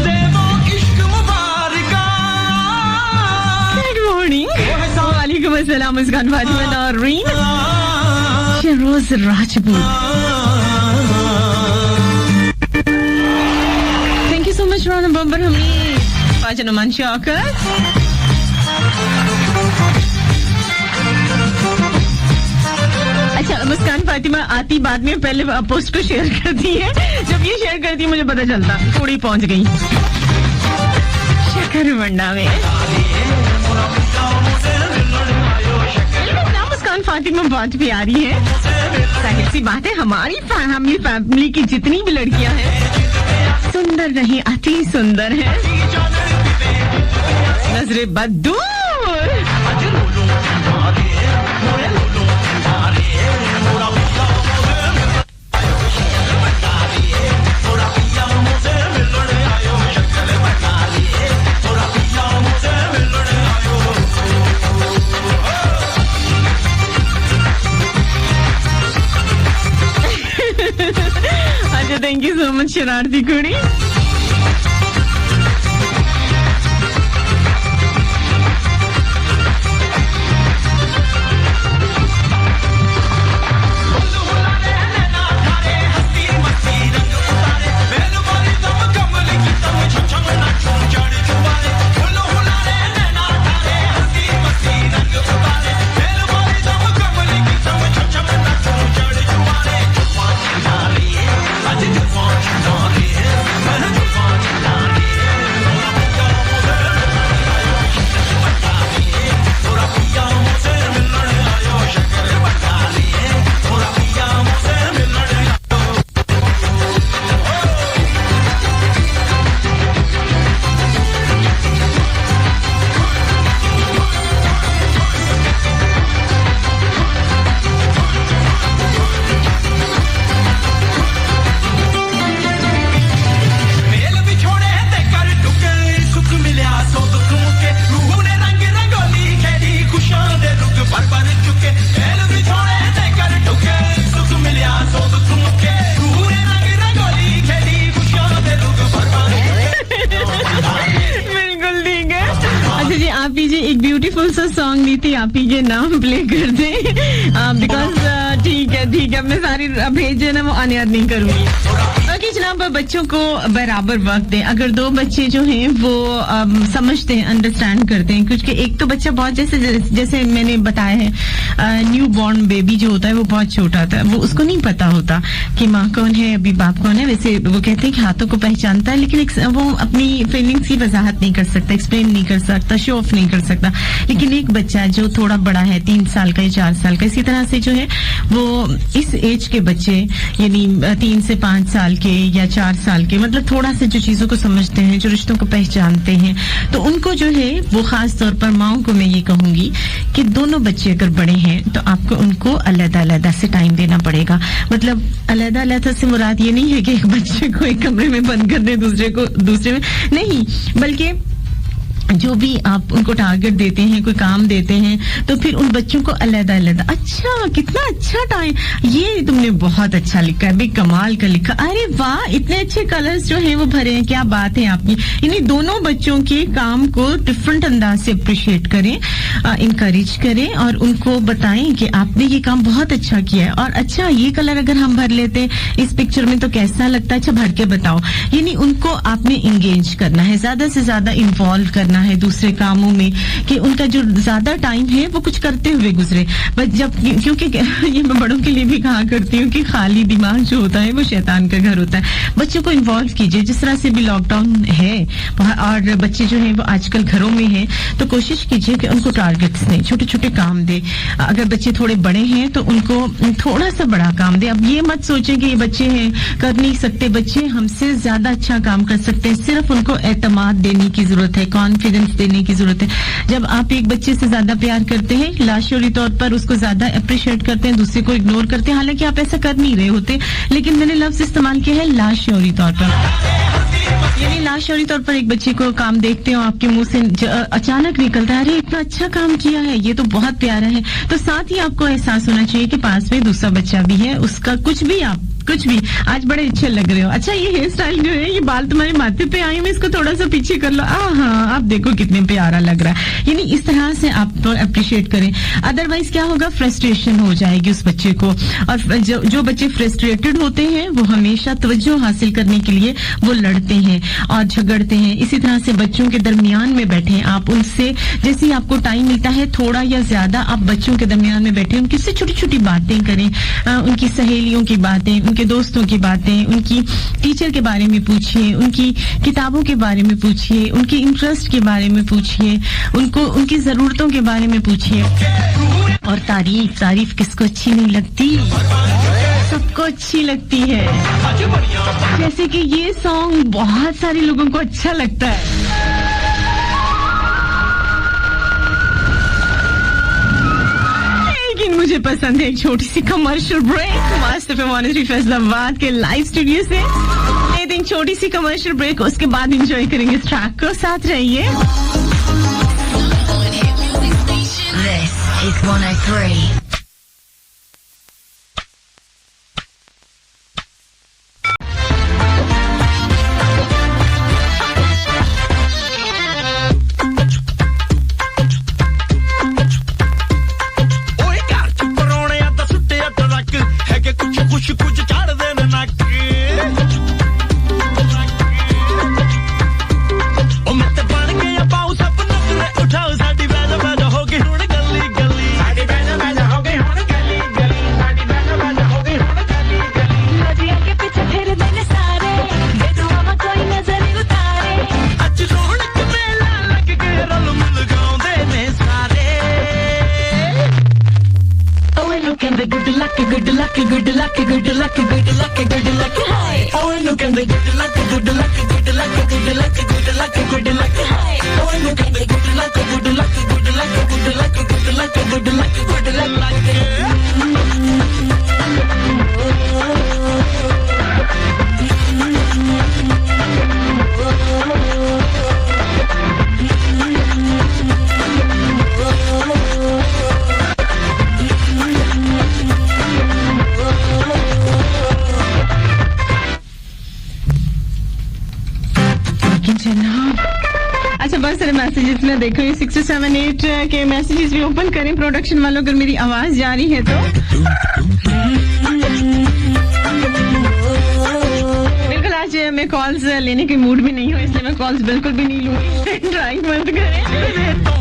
देवो इश्क मुबारका। गुड मॉर्निंग, वालेकुम अस्सलाम, Muskan Fatima Naureen Shahroz Rajput. Thank you so much रोना बम्बर हमी फाजन अमान शौकर। अच्छा, मुस्कान फातिमा आती बाद में पहले पोस्ट को शेयर करती है, जब ये शेयर करती है मुझे पता चलता थोड़ी पहुंच गई शक्कर मंडा में। मुस्कान फातिमा बहुत प्यारी है, जाहिर सी बात है हमारी फैमिली की जितनी भी लड़कियां हैं सुंदर नहीं अति सुंदर है, नजरे बददूर। अच्छा, थैंक यू सो मच शरारती कुड़ी। सॉन्ग ली थी आप ही के नाम प्ले कर दे बिकॉज ठीक है मैं सारी भेजे ना वो अनयाद नहीं करूंगी। बाकी जनाब बच्चों को बराबर वक्त दें। अगर दो बच्चे जो हैं वो समझते हैं अंडरस्टैंड करते हैं, क्योंकि एक तो बच्चा बहुत जैसे मैंने बताया है न्यू बॉर्न बेबी जो होता है वो बहुत छोटा होता है, वो उसको नहीं पता होता कि माँ कौन है अभी बाप कौन है। वैसे वो कहते हैं कि हाथों को पहचानता है, लेकिन वो अपनी फीलिंग्स की वजाहत नहीं कर सकता, एक्सप्लेन नहीं कर सकता, शो ऑफ नहीं कर सकता। लेकिन एक बच्चा जो थोड़ा बड़ा है 3 साल का या 4 साल का, इसी तरह से जो है वो इस एज के बच्चे यानी 3 से 5 साल के या 4 साल के, मतलब थोड़ा से जो चीजों को समझते हैं, जो रिश्तों को पहचानते हैं, तो उनको जो है वो खास तौर पर माओं को मैं ये कहूंगी कि दोनों बच्चे अगर बड़े हैं तो आपको उनको अलग-अलग से टाइम देना पड़ेगा। मतलब अलग-अलग से मुराद ये नहीं है कि एक बच्चे को एक कमरे में बंद कर दे, दूसरे को दूसरे में नहीं, बल्कि जो भी आप उनको टारगेट देते हैं, कोई काम देते हैं, तो फिर उन बच्चों को अलग-अलग। अच्छा, कितना अच्छा टाइम, ये तुमने बहुत अच्छा लिखा है, कमाल का लिखा, अरे वाह, इतने अच्छे कलर्स जो हैं वो भरे हैं, क्या बात है आपकी। यानी दोनों बच्चों के काम को डिफरेंट अंदाज से अप्रिशिएट करें, इंकरेज करें और उनको बताएं कि आपने ये काम बहुत अच्छा किया है, और अच्छा ये कलर अगर हम भर लेते इस पिक्चर में तो कैसा लगता है, अच्छा भर के बताओ। यानी उनको आपने इंगेज करना है, ज्यादा से ज्यादा इन्वॉल्व करना है दूसरे कामों में कि उनका जो ज्यादा टाइम है वो कुछ करते हुए गुजरे। बट जब क्योंकि ये मैं बड़ों के लिए भी कहा करती हूँ कि खाली दिमाग जो होता है वो शैतान का घर होता है। बच्चों को इन्वॉल्व कीजिए, जिस तरह से भी लॉकडाउन है और बच्चे जो हैं वो आजकल घरों में हैं, तो कोशिश कीजिए कि उनको टारगेट्स दें, छोटे छोटे काम दें। अगर बच्चे थोड़े बड़े हैं तो उनको थोड़ा सा बड़ा काम दें। अब ये मत सोचें कि ये बच्चे हैं कर नहीं सकते, बच्चे हमसे ज्यादा अच्छा काम कर सकते हैं, सिर्फ उनको एतमाद देने की जरूरत है, कॉन्फिडेंस देने की जरूरत है। जब आप एक बच्चे से ज्यादा प्यार करते हैं, लाशोरी तौर पर उसको ज्यादा अप्रिशिएट करते हैं, दूसरे को इग्नोर करते हैं, हालांकि आप ऐसा कर नहीं रहे होते, लेकिन मैंने लफ्ज इस्तेमाल किया है लाशोरी तौर पर। यानी लाशोरी तौर पर एक बच्चे को काम देखते हो, आपके मुंह से अचानक निकलता है, अरे इतना अच्छा काम किया है, ये तो बहुत प्यारा है, तो साथ ही आपको एहसास होना चाहिए कि पास में दूसरा बच्चा भी है, उसका कुछ भी आज बड़े अच्छे लग रहे हो, अच्छा ये हेयर स्टाइल जो है, ये बाल तुम्हारे माथे पे आए, मैं इसको थोड़ा सा पीछे कर लो, हाँ आप देखो कितने प्यारा लग रहा है। यानी इस तरह से आप तो अप्रिशिएट करें। अदरवाइज क्या होगा, फ्रस्ट्रेशन हो जाएगी उस बच्चे को। और जो बच्चे फ्रस्ट्रेटेड होते हैं वो हमेशा तवज्जो हासिल करने के लिए वो लड़ते हैं और झगड़ते हैं। इसी तरह से बच्चों के दरमियान में बैठे, आप उनसे जैसे ही आपको टाइम मिलता है थोड़ा या ज्यादा, आप बच्चों के दरमियान में बैठे, उनकी से छोटी छोटी बातें करें, उनकी सहेलियों की बातें, उनके दोस्तों की बातें, उनकी टीचर के बारे में पूछिए, उनकी किताबों के बारे में पूछिए, उनकी इंटरेस्ट के बारे में पूछिए, उनको उनकी जरूरतों के बारे में पूछिए। और तारीफ किसको अच्छी नहीं लगती, सबको अच्छी लगती है। जैसे कि ये सॉन्ग बहुत सारे लोगों को अच्छा लगता है। मुझे पसंद है। एक छोटी सी कमर्शियल ब्रेक मस्त पे मॉनिटरी फैसलाबाद के लाइव स्टूडियो से लेते हैं छोटी सी कमर्शियल ब्रेक, उसके बाद एंजॉय करेंगे इस ट्रैक को, साथ रहिए। This is 103. मैसेजेस में देखो, ये 678 के मैसेजेस भी ओपन करें प्रोडक्शन वालों, अगर मेरी आवाज जा रही है तो। बिल्कुल आज मैं कॉल्स लेने के मूड में नहीं हूँ, इसलिए मैं कॉल्स बिल्कुल भी नहीं लूंगी, ड्राइंग बंद करें।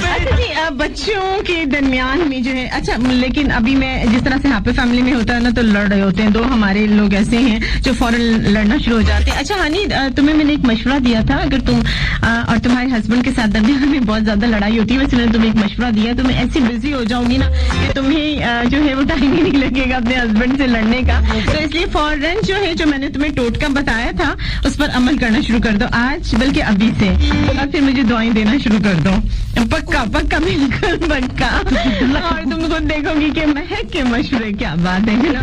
अच्छा जी, बच्चों के दरमियान में जो है, अच्छा लेकिन अभी मैं जिस तरह से हैप्पी फैमिली में होता है ना, तो लड़ रहे होते हैं दो हमारे लोग ऐसे हैं जो फौरन लड़ना शुरू हो जाते हैं। अच्छा हनी, तुम्हें मैंने एक मशवरा दिया था, अगर तुम और तुम्हारे हस्बैंड के साथ दरमियान में बहुत ज्यादा लड़ाई होती है, वैसे मैंने तुम्हें एक मशवरा दिया, तुम्हें ऐसी बिजी हो जाओगी ना कि तुम्हें जो है वो टाइम ही नहीं लगेगा अपने हस्बैंड से लड़ने का। तो इसलिए फौरन जो है, जो मैंने तुम्हें टोटका बताया था उस पर अमल करना शुरू कर दो आज, बल्कि अभी से, और फिर मुझे दुआएं देना शुरू कर दो, पक्का पक्का बिल्कुल पक्का। और तुम खुद देखोगी कि महक के मशवरे क्या बात है ना।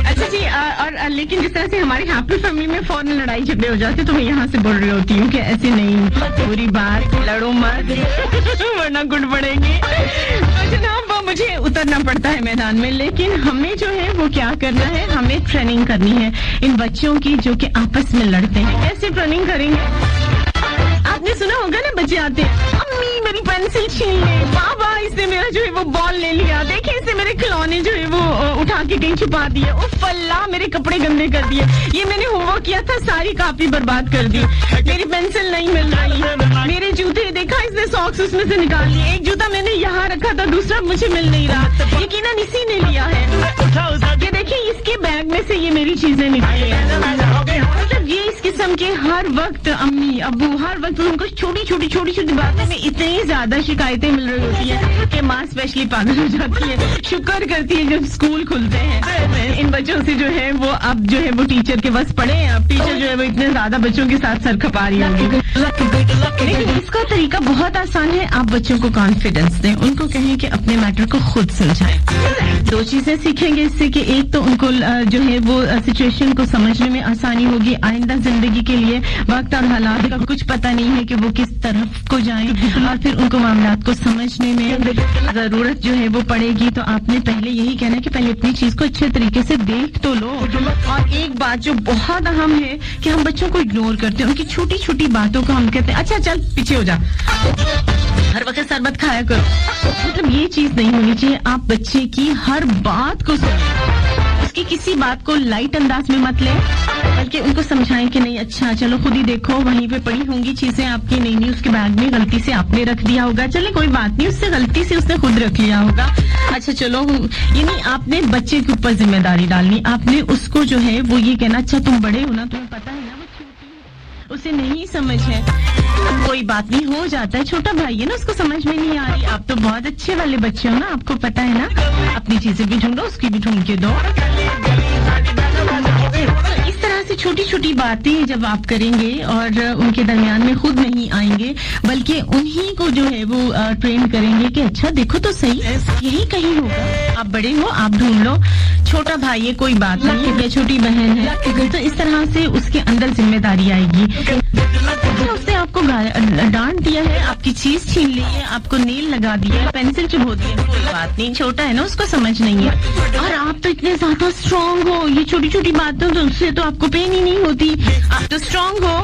अच्छा जी, और लेकिन जिस तरह से हमारी हैप्पी फैमिली में फौरन लड़ाई झगड़े हो जाते, तो मैं यहाँ से बोल रही होती हूँ कि ऐसे नहीं, पूरी बात लड़ो मत वरना गुट पड़ेगी। तो जनाब मुझे उतरना पड़ता है मैदान में, लेकिन हमें जो है वो क्या करना है, हमें ट्रेनिंग करनी है इन बच्चों की जो कि आपस में लड़ते हैं। कैसे ट्रेनिंग करेंगे? आपने सुना होगा ना, बच्चे आते हैं, अम्मी मेरी पेंसिल छीन ले, बाबा इसने मेरा जो है वो बॉल ले लिया, देखिए इसने मेरे खिलौने जो है वो उठा के कहीं छुपा दिए, उफ अल्लाह मेरे कपड़े गंदे कर दिए, ये मैंने होमवर्क किया था सारी कॉपी बर्बाद कर दी, मेरी पेंसिल नहीं मिल रही है। उसमें से निकाल लिए। एक जूता मैंने यहाँ रखा था, दूसरा मुझे मिल नहीं रहा, यकीनन इसी ने लिया है। ये देखिए इसके बैग में से ये मेरी चीजें निकली हैं। मतलब ये इस किस्म के हर वक्त अम्मी अब्बू हर वक्त उनको छोटी छोटी बातों में इतनी ज्यादा शिकायतें मिल रही होती है कि माँ स्पेशली पागल हो जाती है। शुक्र करती है जब स्कूल खुलते हैं। इन बच्चों से जो है वो अब जो है वो टीचर के बस पड़े हैं। अब टीचर जो है वो इतने ज्यादा बच्चों के साथ सर खपा रही होगी। लेकिन इसका तरीका बहुत आसान है। आप बच्चों को कॉन्फिडेंस दें, उनको कहें कि अपने मैटर को खुद सुलझाएं। दो चीजें सीखेंगे इससे कि एक तो उनको जो है वो सिचुएशन को समझने में आसानी होगी। आइंदा जिंदगी के लिए वक्त और हालात का कुछ पता नहीं है कि वो किस तरफ को जाएं, और फिर उनको मामलात को समझने में जरूरत जो है वो पड़ेगी। तो आपने पहले यही कहना है कि पहले अपनी चीज को अच्छे तरीके से देख तो लो। और एक बात जो बहुत अहम है कि हम बच्चों को इग्नोर करते हैं, उनकी छोटी छोटी बातों को हम कहते हैं अच्छा चल पीछे हो जा, हर वक्त शरबत खाया करो। मतलब ये चीज नहीं होनी चाहिए। आप बच्चे की हर बात को सुनें, उसकी किसी बात को लाइट अंदाज में मत लें, बल्कि उनको समझाएं कि नहीं अच्छा चलो खुद ही देखो, वहीं पे पड़ी होंगी चीजें आपकी, नहीं उसके बैग में गलती से आपने रख दिया होगा, चले कोई बात नहीं, उससे गलती से उसने खुद रख लिया होगा, अच्छा चलो। यानी आपने बच्चे के ऊपर जिम्मेदारी डालनी। आपने उसको जो है वो ये कहना अच्छा तुम बड़े हो ना, तुम्हें पता है ना वो छोटी है, उसे नहीं समझ है, कोई बात नहीं, हो जाता है, छोटा भाई है ना, उसको समझ में नहीं आ रही। आप तो बहुत अच्छे वाले बच्चे हो ना, आपको पता है ना, अपनी चीजें भी ढूंढो, उसकी भी ढूंढ के दो। इस तरह से छोटी छोटी बातें जब आप करेंगे और उनके दरमियान में खुद नहीं आएंगे, बल्कि उन्हीं को जो है वो ट्रेन करेंगे कि अच्छा देखो तो सही, यही कहीं होगा, आप बड़े हो, आप ढूंढ लो, छोटा भाई है कोई बात नहीं, या छोटी बहन है, तो इस तरह से उसके अंदर जिम्मेदारी आएगी। उसने आपको डांट दिया है, आपकी चीज छीन ली है, आपको नेल लगा दिया है, पेंसिल चुभो दी है, कोई बात नहीं, छोटा है ना, उसको समझ नहीं है। और आप तो इतने ज्यादा स्ट्रांग हो, ये छोटी छोटी बातों तो उससे तो आपको पेन ही नहीं होती, आप तो स्ट्रांग हो,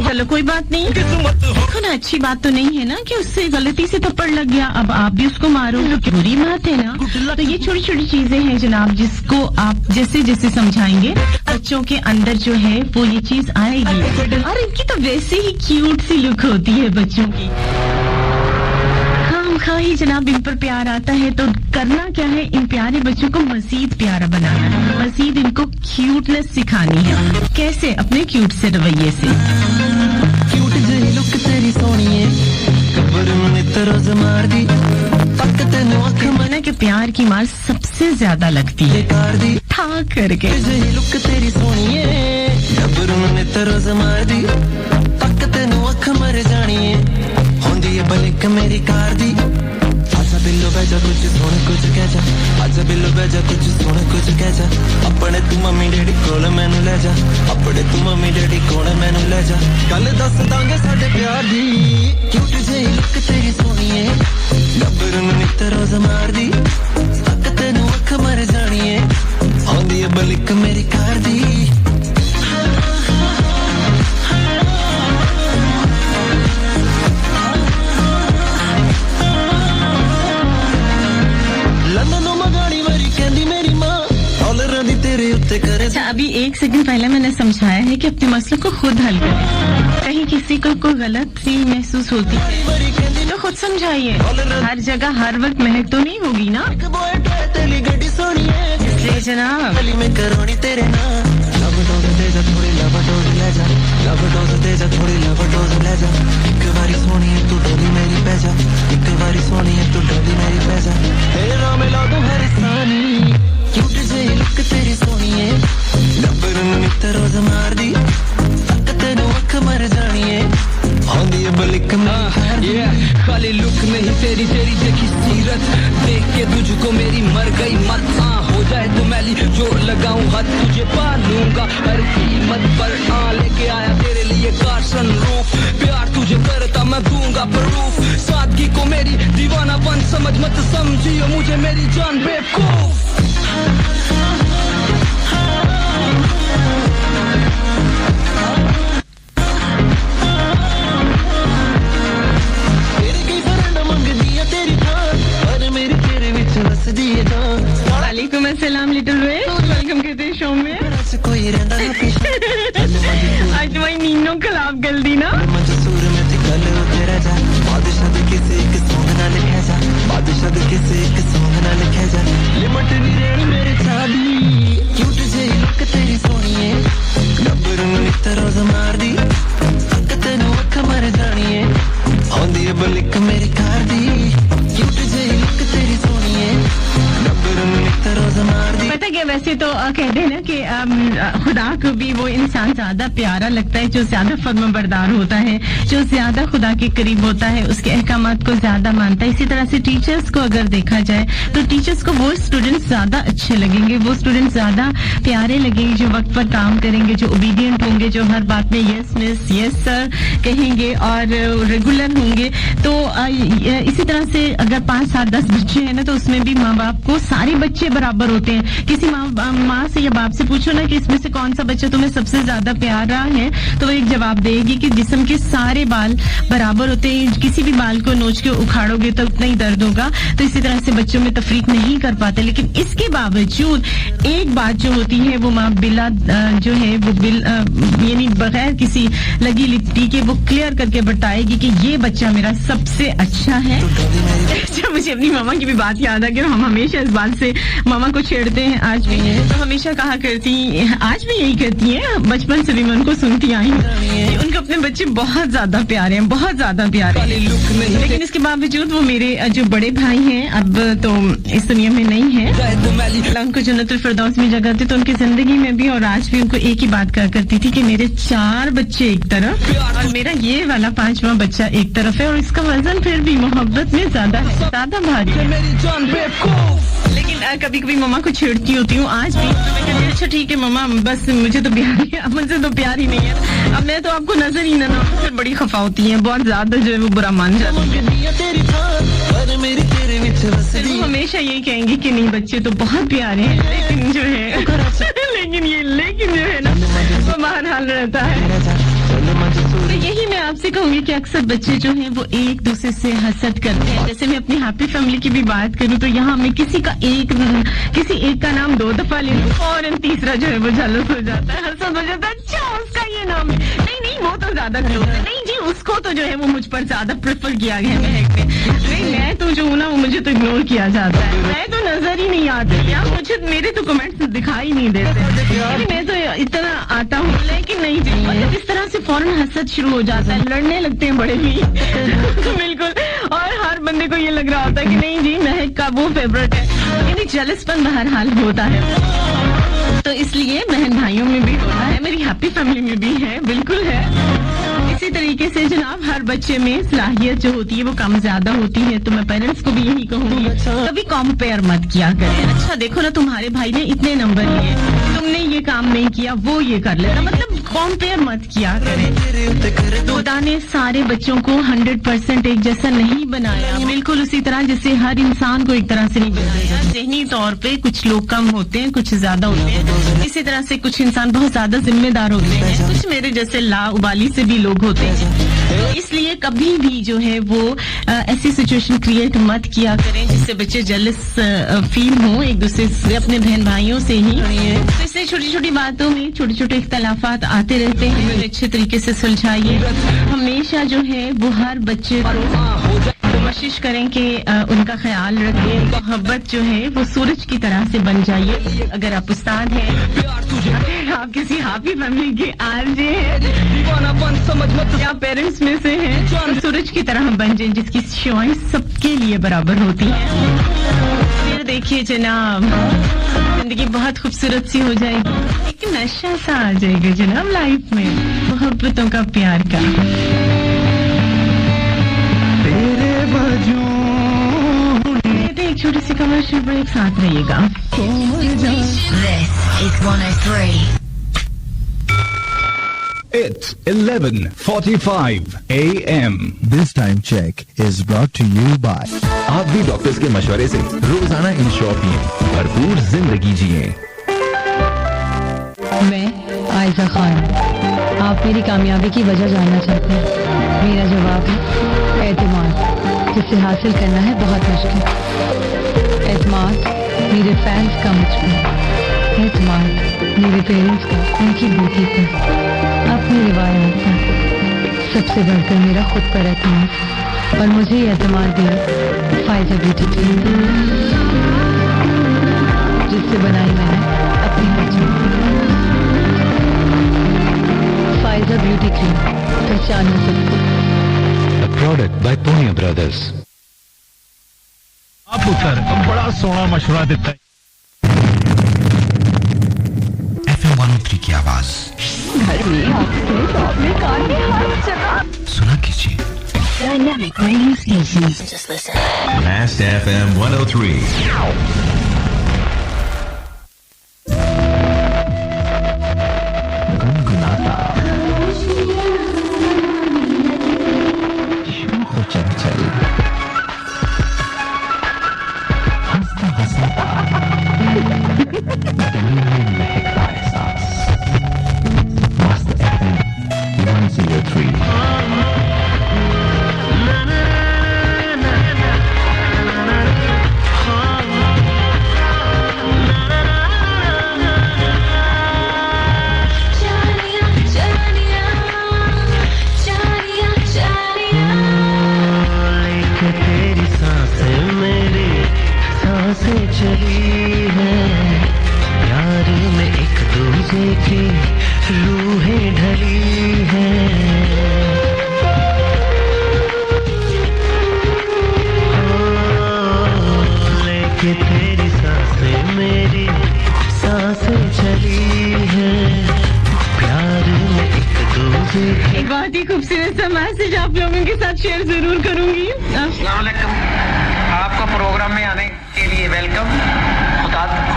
चलो कोई बात नहीं। देखो ना अच्छी बात तो नहीं है ना कि उससे गलती से थप्पड़ लग गया, अब आप भी उसको मारो, बुरी बात है ना। तो ये छोटी छोटी चीजें हैं जनाब, जिसको आप जैसे जैसे समझाएंगे बच्चों के अंदर जो है वो ये चीज आएगी। और इनकी तो वैसे ही क्यूट सी लुक होती है बच्चों की, खामखा ही जनाब इन पर प्यार आता है। तो करना क्या है, इन प्यारे बच्चों को मजीद प्यारा बनाना है, मजीद इनको क्यूटनेस सिखानी है। कैसे? अपने क्यूट से रवैये से। क्यूट जही लुक तेरी सोनी है, कब्र में तरस मार दी, पक तेनू अख मना के प्यार की मार सबसे ज्यादा लगती है ठा करके। जही लुक तेरी सोनी है, कब्र में तरस मार दी, पक तेनू अख मर जानी है, होंदी है बलिक मेरी कार दी। आजा बिल्लो बैजा कुछ सुन कुछ कह जा, आजा बिल्लो बैजा कुछ सुन कुछ कह जा, अपने तू मम्मी डैडी कोल मैनू ले जा, अपने तू मम्मी डैडी कोल मैनू ले जा, गल दस दांगे साडे प्यार दी। क्यूट जही लुक तेरी सोनी है, गब्बर नूं नित रोज मार दी, पक तेनू अख मर जानी है, होंदी है बलिक मेरी कार दी। अच्छा अभी एक सेकंड पहले मैंने समझाया है कि अपने मसलों को खुद हल करें। कहीं किसी को कोई गलत सी महसूस होती है तो खुद समझाइए। हर जगह हर वक्त महक तो नहीं होगी ना, इसलिए जनाब क्यूट जही लुक तेरी सोनी है, गब्बर नूं नित रोज मार दी, पक तेनू अख मर जानी है, होंदी है बलिक खाली लुक नहीं तेरी तेरी देखी सीरत देख के तुझको मेरी मर गई मत। हो जाए तो मैली जोर लगाऊं हद तुझे पा लूंगा हर कीमत पर। लेके आया तेरे लिए कार सनरूफ, प्यार तुझे करता मैं दूंगा प्रूफ, सादगी को मेरी दीवानापन समझ मत समझियो मुझे मेरी जान बेवकूफ। वालेकुम अस्सलाम लिटिल वे, वेलकम कहते हैं शो में। आज तुम्हारी नींदों खराब कर दी ना। देखिए वैसे तो कहते हैं ना कि खुदा को भी वो इंसान ज्यादा प्यारा लगता है जो ज्यादा फर्माबरदार होता है, जो ज्यादा खुदा के करीब होता है, उसके अहकामात को ज्यादा मानता है। इसी तरह से टीचर्स को अगर देखा जाए तो टीचर्स को वो स्टूडेंट्स ज्यादा अच्छे लगेंगे, वो स्टूडेंट्स ज्यादा प्यारे लगेंगे जो वक्त पर काम करेंगे, जो ओबीडियंट होंगे, जो हर बात में यस मिस यस सर कहेंगे और रेगुलर होंगे। तो इसी तरह से अगर 5, 7, 10 बच्चे हैं ना तो उसमें भी माँ बाप को सारे बच्चे बराबर होते हैं। किसी माँ से या बाप से पूछो ना कि इसमें से कौन सा बच्चा तुम्हें सबसे ज्यादा प्यारा है तो वो एक जवाब देगी कि जिस्म के सारे बाल बराबर होते हैं, किसी भी बाल को नोच के उखाड़ोगे तो उतना ही दर्द होगा। तो इसी तरह से बच्चों में तफरीक नहीं कर पाते, लेकिन इसके बावजूद एक बात जो होती है वो माँ बिला जो है वो यानी बगैर किसी लगी लिपटी के वो क्लियर करके बताएगी कि ये बच्चा मेरा सबसे अच्छा है। अच्छा, मुझे अपनी मामा की भी बात याद आ गई। हम हमेशा इस बात से मामा को छेड़ते हैं आज भी, तो हमेशा कहा करती, आज भी यही कहती हैं, बचपन से भी मैं उनको सुनती आई हूँ, उनके अपने बच्चे बहुत ज्यादा प्यारे हैं, बहुत ज्यादा प्यारे हैं। लेकिन इसके बावजूद वो मेरे जो बड़े भाई हैं अब तो इस दुनिया में नहीं है, उनको जन्नतुल फिरदौस में जगह थी, तो उनकी जिंदगी में भी और आज भी उनको एक ही बात कहा करती थी कि मेरे 4 बच्चे एक तरफ और मेरा ये वाला 5वां बच्चा एक तरफ है, और इसका वजन फिर भी मोहब्बत में ज्यादा है, ज्यादा भारी है। लेकिन कभी कभी मम्मा को छेड़ती होती हूँ आज भी, तो मैं कहती हूँ अच्छा ठीक है मम्मा, बस मुझे तो प्यार ही है, मुझसे तो प्यार ही नहीं है, अब मैं तो आपको नजर ही ना फिर बड़ी खफा होती है, बहुत ज्यादा जो है वो बुरा मान जाती है। वो हमेशा यही कहेंगे कि नहीं बच्चे तो बहुत प्यारे हैं, लेकिन जो है लेकिन जो है ना वो बहरहाल रहता है। तो यही मैं आपसे कहूंगी कि अक्सर बच्चे जो हैं वो एक दूसरे से हसद करते हैं। जैसे मैं अपनी हैप्पी फैमिली की भी बात करूं तो यहाँ मैं किसी एक का नाम 2 दफा ले लूं और तीसरा जो है वो जलस हो जाता है, हसद हो जाता है, अच्छा उसका ये नाम है, नहीं वो तो ज्यादा क्लोज है, नहीं जी उसको तो जो है वो मुझ पर ज्यादा प्रेफर किया गया है, नहीं मैं तो जो हूँ ना वो मुझे तो इग्नोर किया जाता है, मैं तो नजर ही नहीं आती, या मुझे मेरे तो कमेंट्स दिखाई नहीं देते, मैं तो इतना आता हूँ लेकिन नहीं जी, मतलब इस तरह से फौरन हसद शुरू हो जाता है, लड़ने लगते हैं बड़े भी बिल्कुल, और हर बंदे को ये लग रहा होता है कि नहीं जी महक का वो फेवरेट है, यानी जलसपन बहरहाल होता है। तो इसलिए बहन भाइयों में भी होता है, मेरी हैप्पी फैमिली में भी है, बिल्कुल है। इसी तरीके से जनाब हर बच्चे में सलाहियत जो होती है वो कम ज्यादा होती है, तो मैं पेरेंट्स को भी यही कहूंगी कभी कंपेयर मत किया करें। अच्छा देखो ना तुम्हारे भाई ने इतने नंबर लिए, तुमने ये काम नहीं किया, वो ये कर लेता, मतलब कंपेयर मत किया करें। खुदा ने सारे बच्चों को 100% एक जैसा नहीं बनाया, बिल्कुल उसी तरह जैसे हर इंसान को एक तरह से नहीं बनाया। ज़हनी तौर पे कुछ लोग कम होते हैं, कुछ ज्यादा होते हैं, इसी तरह से कुछ इंसान बहुत ज्यादा जिम्मेदार होते हैं, कुछ मेरे जैसे लाउबाली से भी लोग होते हैं। इसलिए कभी भी जो है वो ऐसी सिचुएशन क्रिएट मत किया करें जिससे बच्चे जेलस फील हो एक दूसरे से, अपने बहन भाइयों से ही। तो इसलिए छोटी छोटी बातों में छोटे छोटे इख्तलाफात आते रहते हैं, उन्हें अच्छे तरीके से सुलझाइए। हमेशा जो है वो हर बच्चे को कोशिश करें कि उनका ख्याल रखें, मोहब्बत जो है वो सूरज की तरह से बन जाइए। अगर आप उस्ताद हैं, अगर आप किसी हैप्पी फैमिली के आरजे हैं या पेरेंट्स में से हैं, तो सूरज की तरह बन जाए जिसकी शुआएं सबके लिए बराबर होती हैं। फिर देखिए जनाब जिंदगी बहुत खूबसूरत सी हो जाएगी, एक नशा सा आ जाएगा जनाब लाइफ में, मोहब्बतों का, प्यार का। एक छोटी सी कमर्शियल ब्रेक, साथ रहिएगा। This is 103. It's 11:45 a.m. This time check is brought to you by आप भी डॉक्टर्स के मशवरे से रोजाना इंश्योर पिए, भरपूर जिंदगी जिए। मैं आयजा खान, आप मेरी कामयाबी की वजह जानना चाहते हैं। मेरा जवाब है एतमाद, जिसे हासिल करना है बहुत मुश्किल। एतमाद मेरे फैंस का मुझ पर, एतमाद मेरे पेरेंट्स का उनकी बेटी पर, अपनी रिवायत पर, सबसे बढ़कर मेरा खुद पर एतमाद। और मुझे ये एतमाद दिया फायजा ब्यूटी क्रीम, जिससे बनाई मैंने अपनी पहचान। फायजा ब्यूटी क्रीम, पहचानना सबको। A product by Punya Brothers. आप पुत्र बड़ा सोहना मशवरा देता है। पुत्री की आवाज घर में, ऑफिस में, शॉप में, कार में, हर जगह सुना कीजिए। Dynamic radio station. Just listen. Blast FM 103. गुनगुनाता शुभ चंचल हंसता हंसाता दिल में महकता एहसास मस्त FM 103 सांसें चली हैं प्यार में एक दूसरे की रूहें ढली हैं लेके तेरी सांसें मेरी सांसें चली हैं प्यार में एक दूसरे की। एक बहुत ही खूबसूरत सा मैसेज आप लोगों के साथ शेयर जरूर करूंगी। अस्सलाम वालेकुम, आपका प्रोग्राम में आने के लिए वेलकम।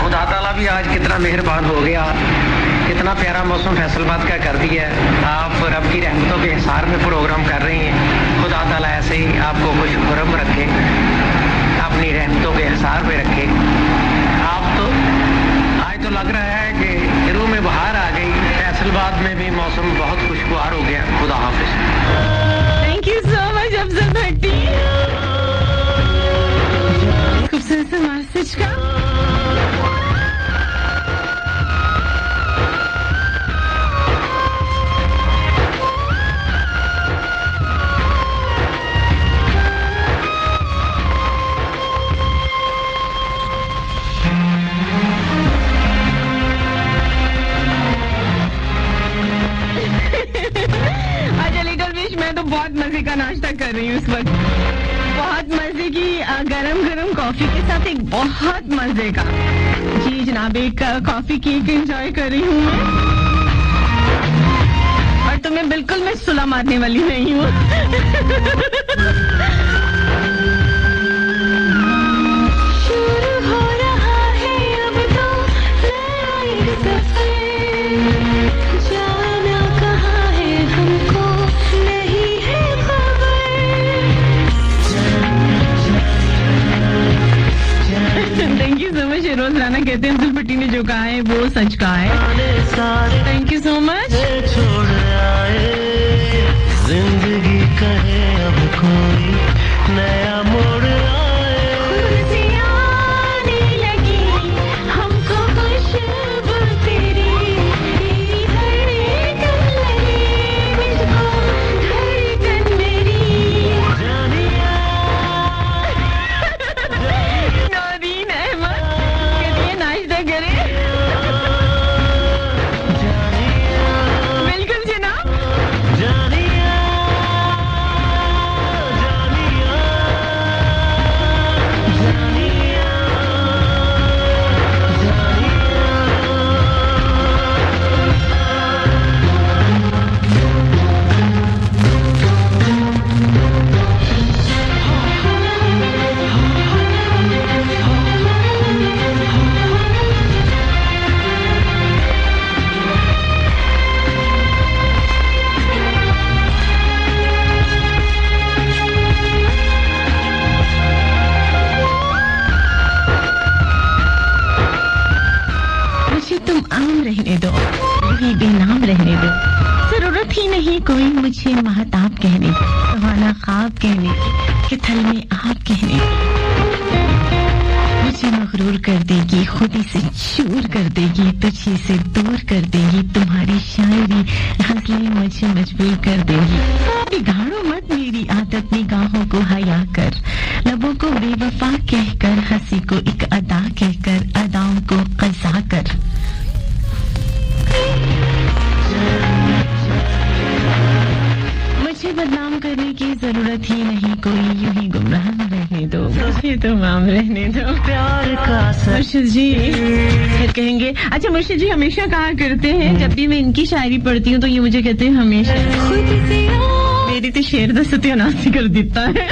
खुदा ताला भी आज कितना मेहरबान हो गया, कितना प्यारा मौसम फैसलाबाद का कर दिया है। आप रब की रहमतों के हिसार में प्रोग्राम कर रही हैं। खुदा ताला ऐसे ही आपको खुशखुरम रखे, अपनी रहमतों के हिसार में रखे। आप तो आज तो लग रहा है कि रूह में बहार आ गई, फैसलाबाद में भी मौसम बहुत खुशगवार हो गया। खुदा हाफिज। Thank you so much Afzal Bhatti खूबसूरत सा मैसेज का। मैं तो बहुत मजे का नाश्ता कर रही हूँ इस वक्त, बहुत मजे की गरम गरम कॉफी के साथ एक बहुत मजे का, जी जनाब, एक कॉफी केक एंजॉय कर रही हूँ मैं। और तुम्हें बिल्कुल मैं सुला मारने वाली नहीं हूँ। शुरू हो रहा है अब तो नया सफर, जाना कहाँ है हमको नहीं है खबर। Thank you so much. Roz Rana कहते हैं अब्दुल भट्टी ने जो कहा है वो सच कहा है। Thank you so much. छोड़ आए जिंदगी कहे अब कोई नया मोड़ आए, खुशियाँ आने लगी हमको खुशबू तेरी, तेरी धड़कन लगी मुझको धड़कन मेरी। नौरीन अहमद कहती है नाश्ता करे। बिल्कुल जनाब। तुम आम रहने दो, यही बेनाम रहने दो, जरूरत ही नहीं कोई मुझे महताब कहने की, सुहाना ख्वाब कहने की, कि थल में आप कहने की। मुझे मगरूर कर देगी, खुदी से चूर कर देगी, तुझे से दूर कर देगी, तुम्हारी शायरी हंसले मुझे मजबूर कर देगी। बिगाड़ो मत मेरी आदत निगाहों को हया कर, लबों को बेवफा कहकर, हंसी को एक अदा कहकर, अदाओं को कज़ा कर। मुझे बदनाम काम करने की जरूरत ही नहीं, कोई यूं ही गुमराह रहने दो, मुझे तो माम रहने दो प्यार का मुर्शिद जी। फिर कहेंगे, अच्छा मुर्शिद जी हमेशा कहा करते हैं, जब भी मैं इनकी शायरी पढ़ती हूँ तो ये मुझे कहते हैं हमेशा मेरी तो शेर दा सत्यानाश कर देता है।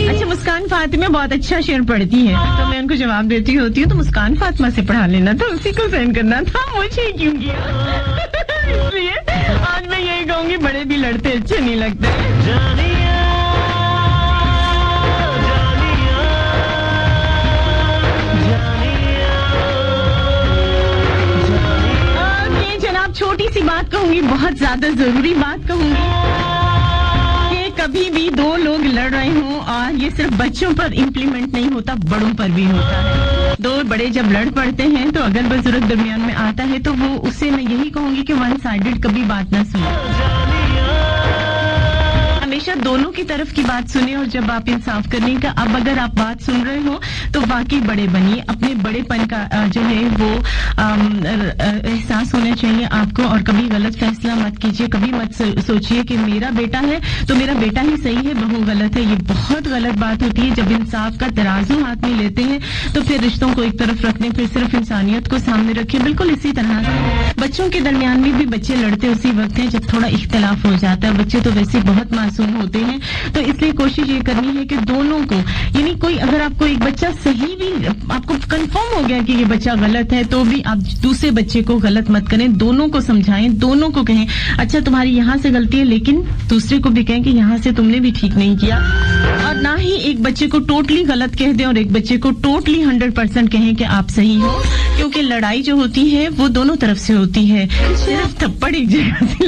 अच्छा मुस्कान फातिमा बहुत अच्छा शेर पढ़ती है, तो मैं उनको जवाब देती होती हूँ तो मुस्कान फातिमा से पढ़ा लेना था, उसी को सेंड करना था, मुझे क्यों किया। इसलिए आज मैं यही कहूंगी, बड़े भी लड़ते अच्छे नहीं लगते। छोटी सी बात कहूंगी, बहुत ज्यादा जरूरी बात कहूंगी कि कभी भी दो लोग लड़ रहे हों, और ये सिर्फ बच्चों पर इम्प्लीमेंट नहीं होता, बड़ों पर भी होता है। दो बड़े जब लड़ पड़ते हैं तो अगर बुजुर्ग दरमियान में आता है तो वो उससे मैं यही कहूंगी कि वन साइडेड कभी बात ना सुने, हमेशा दोनों की तरफ की बात सुने। और जब आप इंसाफ करने का, अब अगर आप बात सुन रहे हो तो वाकई बड़े बनिए, अपने बड़ेपन का जो है वो एहसास होना चाहिए आपको, और कभी गलत फैसला मत कीजिए, कभी मत सोचिए कि मेरा बेटा है तो मेरा बेटा ही सही है, बहू गलत है। ये बहुत गलत बात होती है। जब इंसाफ का तराजू हाथ में लेते हैं तो फिर रिश्तों को एक तरफ रखने, फिर सिर्फ इंसानियत को सामने रखें। बिल्कुल इसी तरह से बच्चों के दरमियान में भी बच्चे लड़ते उसी वक्त हैं जब थोड़ा इख्तलाफ हो जाता है। बच्चे तो वैसे बहुत मासूम होते हैं, तो इसलिए कोशिश ये करनी है कि दोनों को, यानी कोई अगर आपको एक बच्चा सही भी, आपको कंफर्म हो गया कि ये बच्चा गलत है, तो भी आप दूसरे बच्चे को गलत मत करें, दोनों को समझाएं, दोनों को कहें अच्छा तुम्हारी यहाँ से गलती है, लेकिन दूसरे को भी कहें कि यहाँ से तुमने भी ठीक नहीं किया। और ना ही एक बच्चे को टोटली गलत कह दें और एक बच्चे को टोटली 100% कहें कि आप सही हो, क्योंकि लड़ाई जो होती है वो दोनों तरफ से होती है। सिर्फ थप्पड़ एक जगह से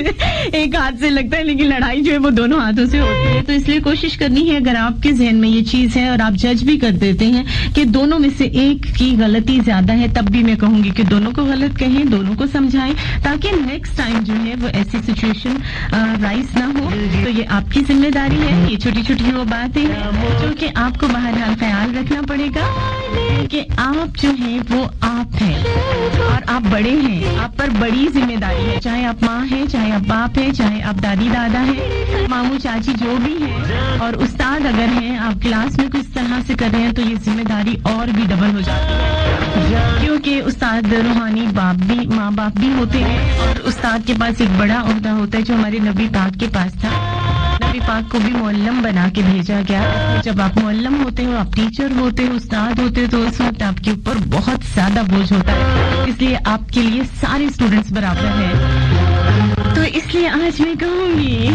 एक हाथ से लगता है, लेकिन लड़ाई जो है वो दोनों हाथों से होती है। तो इसलिए कोशिश करनी है, अगर आपके जहन में ये चीज है और आप जज भी कर देते हैं कि दोनों में से एक की गलती ज्यादा है, तब भी मैं कहूंगी कि दोनों को गलत कहें, दोनों को समझाएं, ताकि नेक्स्ट टाइम जो है वो ऐसी सिचुएशन राइज ना हो। तो ये आपकी जिम्मेदारी है। ये छोटी छोटी वो बातें हैं जो कि आपको बहरहाल ख्याल रखना पड़ेगा कि आप जो है वो आप हैं और आप बड़े हैं, आप पर बड़ी जिम्मेदारी है। चाहे आप माँ हैं, चाहे आप बाप हैं, चाहे आप दादी दादा हैं, मामू चाची जो भी हैं, और उस्ताद अगर हैं, आप क्लास में कुछ तरह से कर रहे हैं तो ये जिम्मेदारी और भी डबल हो जाती है, क्योंकि उस्ताद रूहानी बाप भी, माँ बाप भी होते हैं। और उस्ताद के पास एक बड़ा ओहदा होता है जो हमारे नबी पाक के पास था। नबी पाक को भी मुअल्लम बना के भेजा गया। जब आप मुअल्लम होते हो, आप टीचर होते हो, उस्ताद होते हो, तो उस वक्त आपके ऊपर बहुत ज्यादा बोझ होता है, इसलिए आपके लिए सारे स्टूडेंट्स बराबर हैं। तो इसलिए आज मैं कहूंगी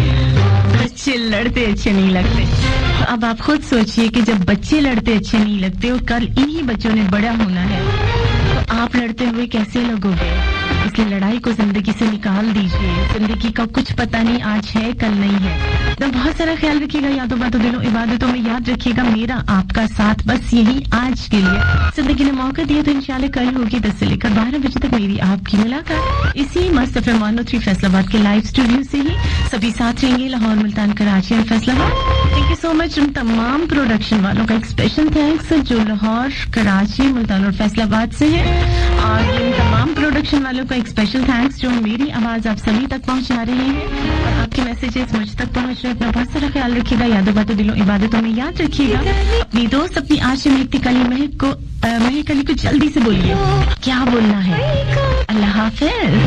बच्चे लड़ते अच्छे नहीं लगते। तो अब आप खुद सोचिए कि जब बच्चे लड़ते अच्छे नहीं लगते और कल इन्हीं बच्चों ने बड़ा होना है, तो आप लड़ते हुए कैसे लगोगे? इसलिए लड़ाई को जिंदगी से निकाल दीजिए। जिंदगी का कुछ पता नहीं, आज है कल नहीं है। तो बहुत सारा ख्याल रखिएगा, यादों बातों दिलों इबादतों में याद रखिएगा मेरा आपका साथ बस यही आज के लिए। जिंदगी ने मौका दिया तो इंशाल्लाह कल होगी 10 से लेकर 12 बजे तक मेरी आपकी मुलाकात इसी मस्त FM 103 फैसलाबाद के लाइव स्टूडियो से ही। सभी साथ रहेंगे, लाहौर, मुल्तान, कराची और Faisalabad. Thank you so much उन तमाम प्रोडक्शन वालों का एक स्पेशल थैंक्स जो लाहौर, कराची, मुल्तान और फैसलाबाद से है, और इन तमाम प्रोडक्शन वालों का एक स्पेशल थैंक्स जो मेरी आवाज आप सभी तक पहुंचा रहे हैं और आपके मैसेजेस मुझ तक पहुंच रहे हैं। अपना बहुत सारा ख्याल रखिएगा, यादों बातों दिलों इबादतों में याद रखिएगा। अपनी दोस्त अपनी आशिक महकती कली महक को जल्दी से बोलिए क्या बोलना है। अल्लाह हाफिज।